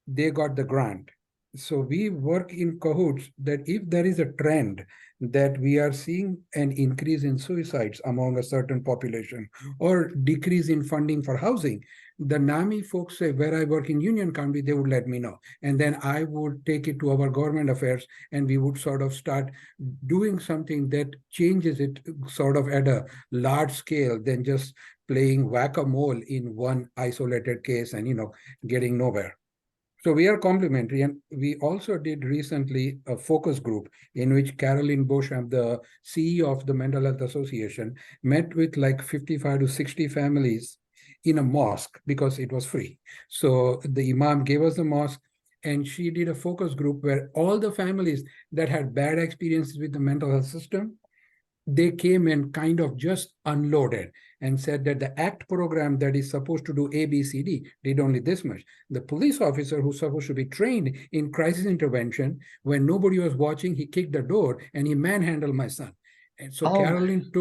They got the grant. So we work in cahoots that if there is a trend that we are seeing an increase in suicides among a certain population or decrease in funding for housing, the NAMI folks say, where I work in Union County, they would let me know. And then I would take it to our government affairs, and we would sort of start doing something that changes it sort of at a large scale than just playing whack-a-mole in one isolated case and, getting nowhere. So we are complementary, and we also did recently a focus group in which Carolyn Beauchamp, the CEO of the Mental Health Association, met with like 55 to 60 families in a mosque because it was free. So the imam gave us the mosque, and she did a focus group where all the families that had bad experiences with the mental health system, they came and kind of just unloaded and said that the ACT program that is supposed to do A, B, C, D did only this much. The police officer who's supposed to be trained in crisis intervention, when nobody was watching, he kicked the door and he manhandled my son. And so Carolyn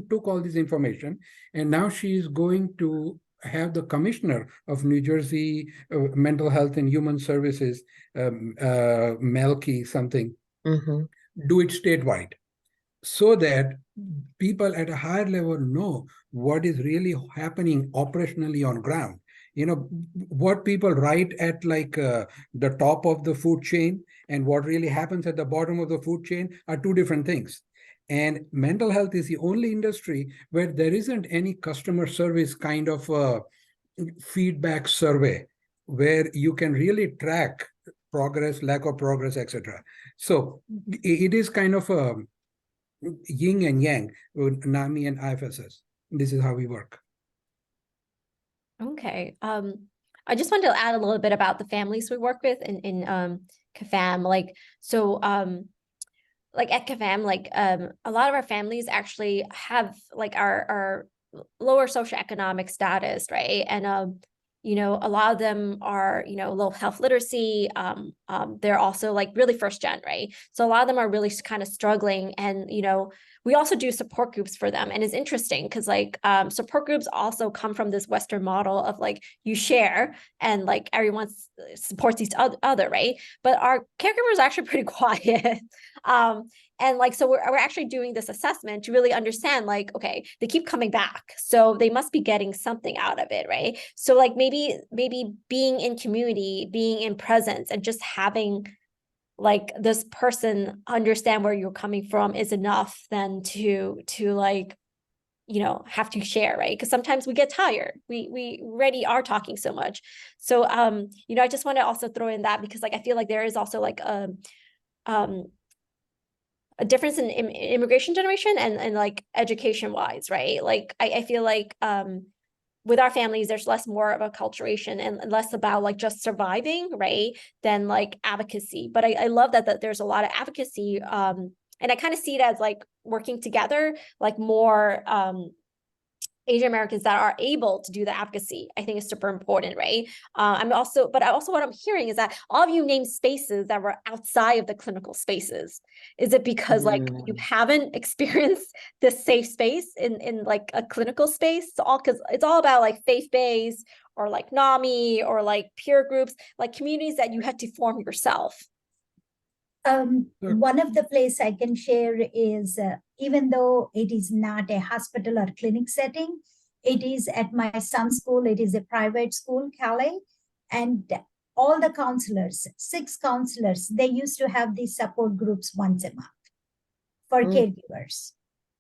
took all this information, and now she is going to have the commissioner of New Jersey Mental Health and Human Services, Melky something, do it statewide. so that people at a higher level know what is really happening operationally on ground. What people write at the top of the food chain and what really happens at the bottom of the food chain are two different things. And mental health is the only industry where there isn't any customer service kind of feedback survey where you can really track progress, lack of progress, etc. So it is kind of a yin and yang, NAMI and IFSS. This is how we work. Okay. I just wanted to add a little bit about the families we work with in CAFAM. Like at CAFAM, a lot of our families actually have our lower socioeconomic status, right? And a lot of them are, low health literacy. They're also really first gen, right? So a lot of them are really kind of struggling. And, we also do support groups for them. And it's interesting because support groups also come from this Western model of you share and everyone supports each other, right? But our caregivers are actually pretty quiet. So we're actually doing this assessment to really understand, okay, they keep coming back. So they must be getting something out of it, right? So maybe being in community, being in presence, and just having this person understand where you're coming from is enough then to have to share, right? Because sometimes we get tired. We already are talking so much. So I just want to also throw in that because I feel there is also a difference in immigration generation and education wise, right? I feel with our families, there's more of a acculturation and less about just surviving, right? Than advocacy. But I love that there's a lot of advocacy. And I kind of see it as working together, more Asian Americans that are able to do the advocacy. I think is super important, right? But also what I'm hearing is that all of you name spaces that were outside of the clinical spaces. Is it because you haven't experienced this safe space in a clinical space? Because it's all about faith-based or NAMI or peer groups, communities that you had to form yourself. One of the places I can share is even though it is not a hospital or clinic setting, it is at my son's school. It is a private school, Calais, and all the counselors, 6 counselors, they used to have these support groups once a month for caregivers.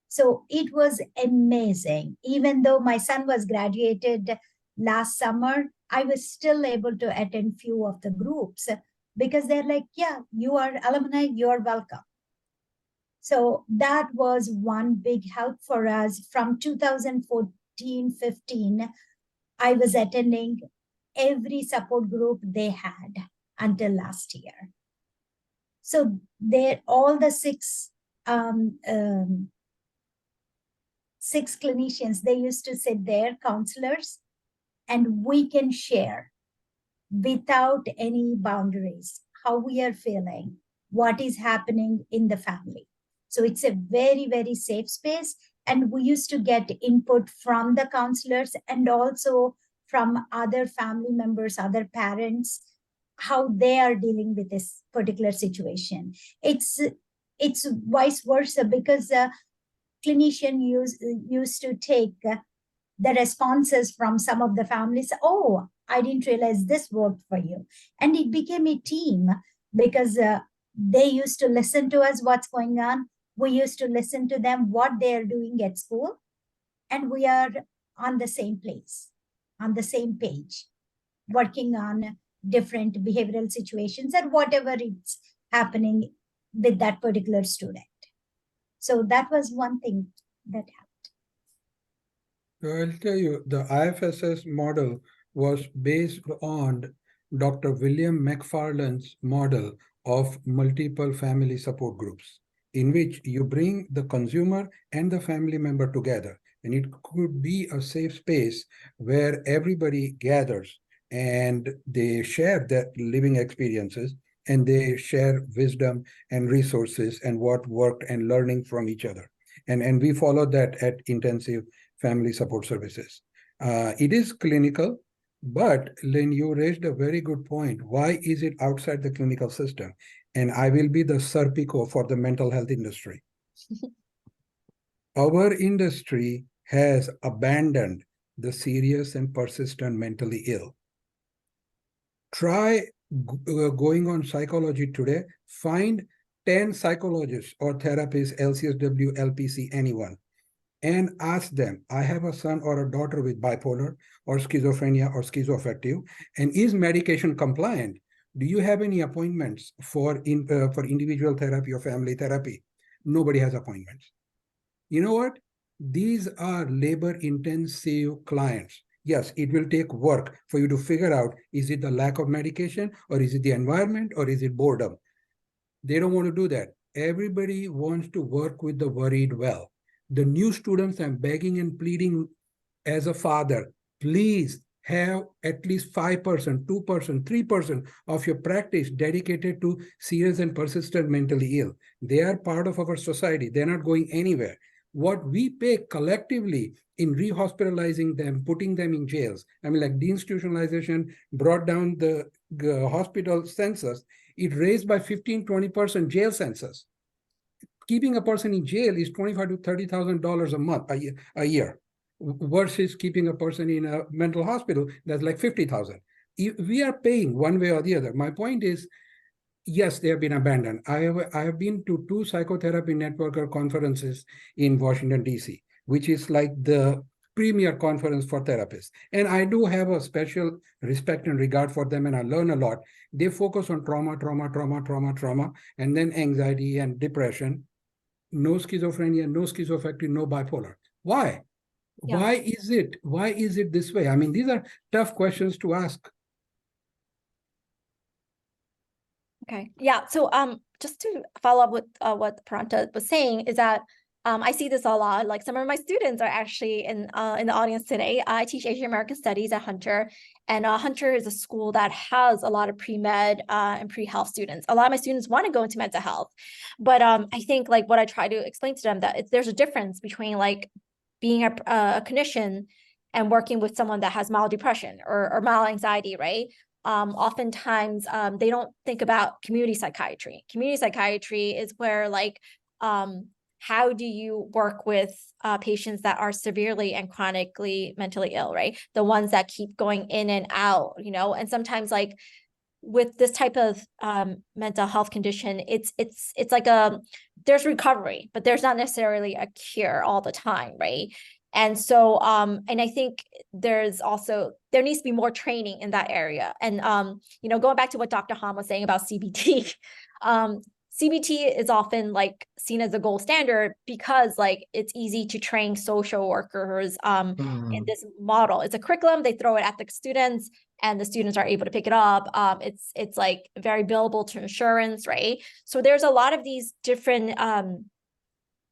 So it was amazing. Even though my son was graduated last summer, I was still able to attend few of the groups. Because they're yeah, you are alumni, you're welcome. So that was one big help for us. From 2014-15, I was attending every support group they had until last year. So all the 6 clinicians, they used to sit there, counselors, and we can share without any boundaries, how we are feeling, what is happening in the family. So it's a very, very safe space. And we used to get input from the counselors and also from other family members, other parents, how they are dealing with this particular situation. It's vice versa because clinician used to take the responses from some of the families. Oh, I didn't realize this worked for you. And it became a team because they used to listen to us, what's going on. We used to listen to them, what they're doing at school. And we are on the same place, on the same page, working on different behavioral situations and whatever it's happening with that particular student. So that was one thing that happened. I'll tell you, the IFSS model was based on Dr. William McFarland's model of multiple family support groups, in which you bring the consumer and the family member together. And it could be a safe space where everybody gathers and they share their living experiences and they share wisdom and resources and what worked and learning from each other. And we follow that at Intensive Family Support Services. It is clinical, but Lynn, you raised a very good point. Why is it outside the clinical system? And I will be the Serpico for the mental health industry. Our industry has abandoned the serious and persistent mentally ill. Try going on Psychology Today, find 10 psychologists or therapists, LCSW, LPC, anyone, and ask them, I have a son or a daughter with bipolar or schizophrenia or schizoaffective, and is medication compliant? Do you have any appointments for individual therapy or family therapy? Nobody has appointments. You know what? These are labor-intensive clients. Yes, it will take work for you to figure out, is it the lack of medication, or is it the environment, or is it boredom? They don't want to do that. Everybody wants to work with the worried well. The new students, I'm begging and pleading as a father, please have at least 5%, 2%, 3% of your practice dedicated to serious and persistent mentally ill. They are part of our society. They're not going anywhere. What we pay collectively in rehospitalizing them, putting them in jails, I mean, like deinstitutionalization brought down the hospital census, it raised by 15, 20% jail census. Keeping a person in jail is $25,000 to $30,000 a month, a year, versus keeping a person in a mental hospital that's like 50,000. We are paying one way or the other. My point is, yes, they have been abandoned. I have been to 2 psychotherapy networker conferences in Washington, D.C., which is like the premier conference for therapists. And I do have a special respect and regard for them, and I learn a lot. They focus on trauma, and then anxiety and depression. No schizophrenia, no schizoaffective, no bipolar. Why? Yeah. Why is it this way? I mean, these are tough questions to ask. Okay. Yeah. So just to follow up with what Parantap was saying is that I see this a lot. Like some of my students are actually in the audience today. I teach Asian American Studies at Hunter, and Hunter is a school that has a lot of pre-med and pre-health students. A lot of my students want to go into mental health, but I think like what I try to explain to them that there's a difference between like being a clinician and working with someone that has mild depression or mild anxiety, right? Oftentimes they don't think about community psychiatry. Community psychiatry is where like how do you work with patients that are severely and chronically mentally ill, right? The ones that keep going in and out, you know, and sometimes like with this type of mental health condition, it's like there's recovery, but there's not necessarily a cure all the time, right? And so, and I think there needs to be more training in that area. And, you know, going back to what Dr. Han was saying about CBT, CBT is often like seen as a gold standard because like it's easy to train social workers in this model. It's a curriculum, they throw it at the students and the students are able to pick it up. It's like very billable to insurance, right? So there's a lot of these different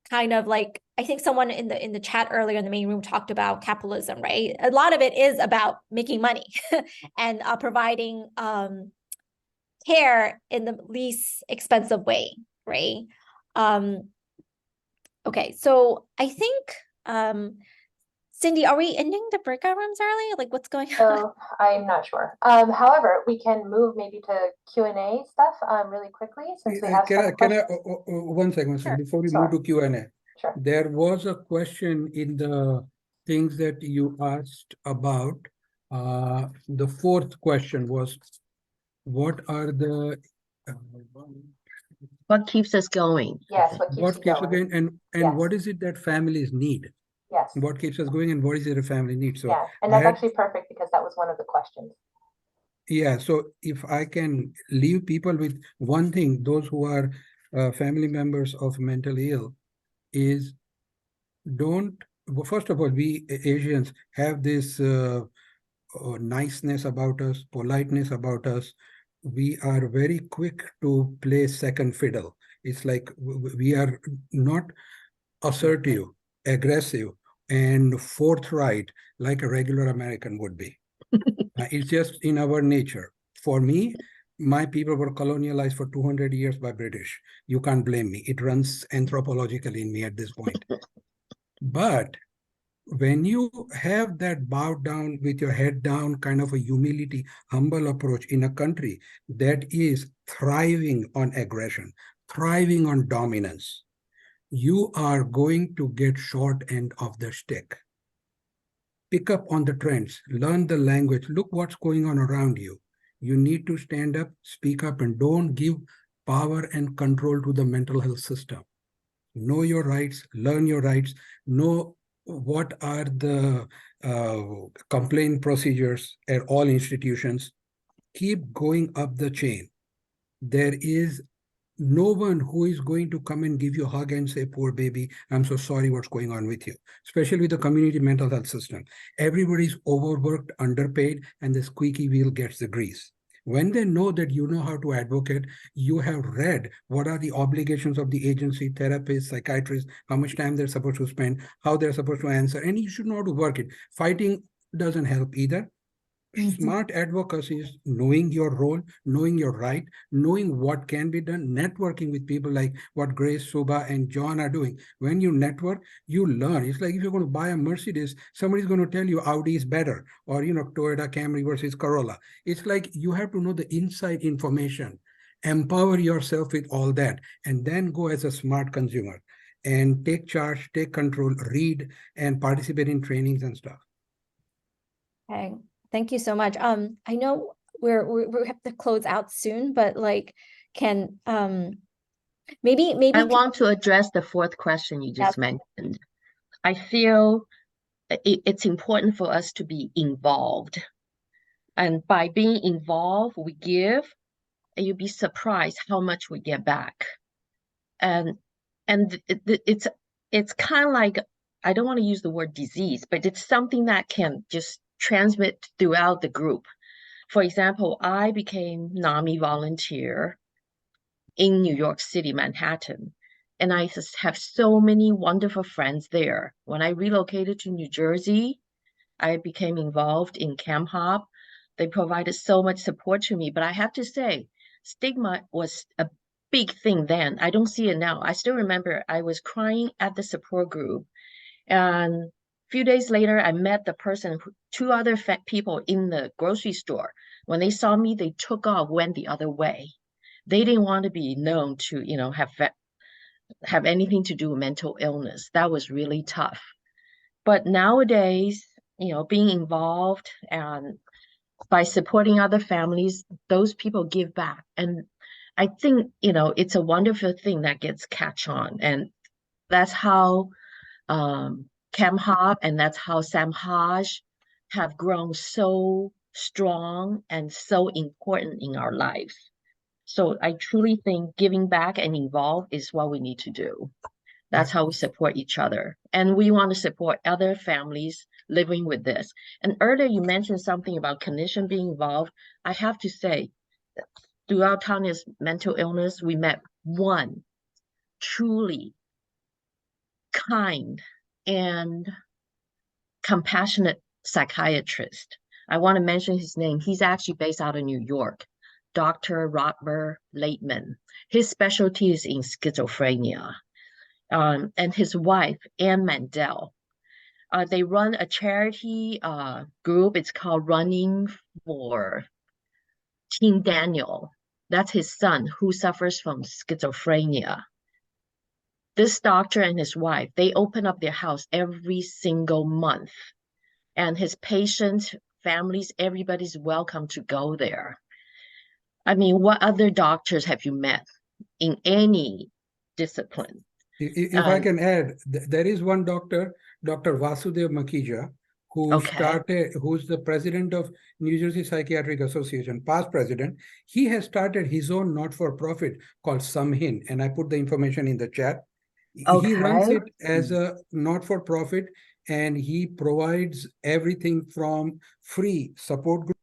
kind of like, I think someone in the chat earlier in the main room talked about capitalism, right? A lot of it is about making money and providing care in the least expensive way, right? Okay, so I think, Cindy, are we ending the breakout rooms early? Like what's going on? So I'm not sure. However, we can move maybe to Q&A stuff really quickly since we have some questions. One second, Sure. before we Sorry. move to Q&A. Sure. There was a question in the things that you asked about. The fourth question was, what are the What keeps us going? Yes, what keeps you us going? going, and Yes. what is it that families need? Yes. What keeps us going, and what is it a family needs? So Yeah, and that's actually perfect because that was one of the questions. yeah, so if I can leave people with one thing, those who are family members of mentally ill, is first of all, we Asians have this niceness about us, politeness about us. We are very quick to play second fiddle. It's like we are not assertive, aggressive, and forthright like a regular American would be. It's just in our nature. For me, my people were colonialized for 200 years by British. You can't blame me. It runs anthropologically in me at this point. But when you have that bowed down with your head down kind of a humility, humble approach in a country that is thriving on aggression, thriving on dominance, you are going to get short end of the stick. Pick up on the trends, learn the language, look what's going on around you. You need to stand up, speak up, and don't give power and control to the mental health system. Know your rights, learn your rights, know what are the complaint procedures at all institutions. Keep going up the chain. There is no one who is going to come and give you a hug and say, poor baby, I'm so sorry what's going on with you, especially with the community mental health system. Everybody's overworked, underpaid, and the squeaky wheel gets the grease. When they know that you know how to advocate, you have read what are the obligations of the agency, therapists, psychiatrists, how much time they're supposed to spend, how they're supposed to answer, and you should know how to work it. Fighting doesn't help either. Smart advocacy is knowing your role, knowing your right, knowing what can be done, networking with people like what Grace, Subha, and John are doing. When you network, you learn. It's like if you're going to buy a Mercedes, somebody's going to tell you Audi is better, or Toyota Camry versus Corolla. It's like you have to know the inside information, empower yourself with all that, and then go as a smart consumer and take charge, take control, read, and participate in trainings and stuff. Okay. Thank you so much. I know we have to close out soon, but like, can maybe I want to address the fourth question you just mentioned. I feel it's important for us to be involved. And by being involved, we give, and you'd be surprised how much we get back. And it's kind of like, I don't want to use the word disease, but it's something that can just transmit throughout the group. For example, I became NAMI volunteer in New York City, Manhattan, and I just have so many wonderful friends there. When I relocated to New Jersey, I became involved in Camp Hop. They provided so much support to me, but I have to say, stigma was a big thing then. I don't see it now. I still remember I was crying at the support group, and few days later, I met the person, two other people in the grocery store. When they saw me, they took off, went the other way. They didn't want to be known to, have anything to do with mental illness. That was really tough. But nowadays, being involved and by supporting other families, those people give back. And I think, it's a wonderful thing that gets catch on. And that's how Camp Hop and that's how Samhaj have grown so strong and so important in our lives. So I truly think giving back and involved is what we need to do. That's how we support each other. And we want to support other families living with this. And earlier you mentioned something about clinicians being involved. I have to say, throughout Tanya's mental illness, we met one truly kind and compassionate psychiatrist. I want to mention his name. He's actually based out of New York, Dr. Robert Laitman. His specialty is in schizophrenia. And his wife, Ann Mandel. They run a charity group. It's called Running for Teen Daniel. That's his son who suffers from schizophrenia. This doctor and his wife, they open up their house every single month. And his patients, families, everybody's welcome to go there. I mean, what other doctors have you met in any discipline? If I can add, there is one doctor, Dr. Vasudev Makhija, who's the president of New Jersey Psychiatric Association, past president. He has started his own not-for-profit called Samhin, and I put the information in the chat. He runs it as a not-for-profit, and he provides everything from free support groups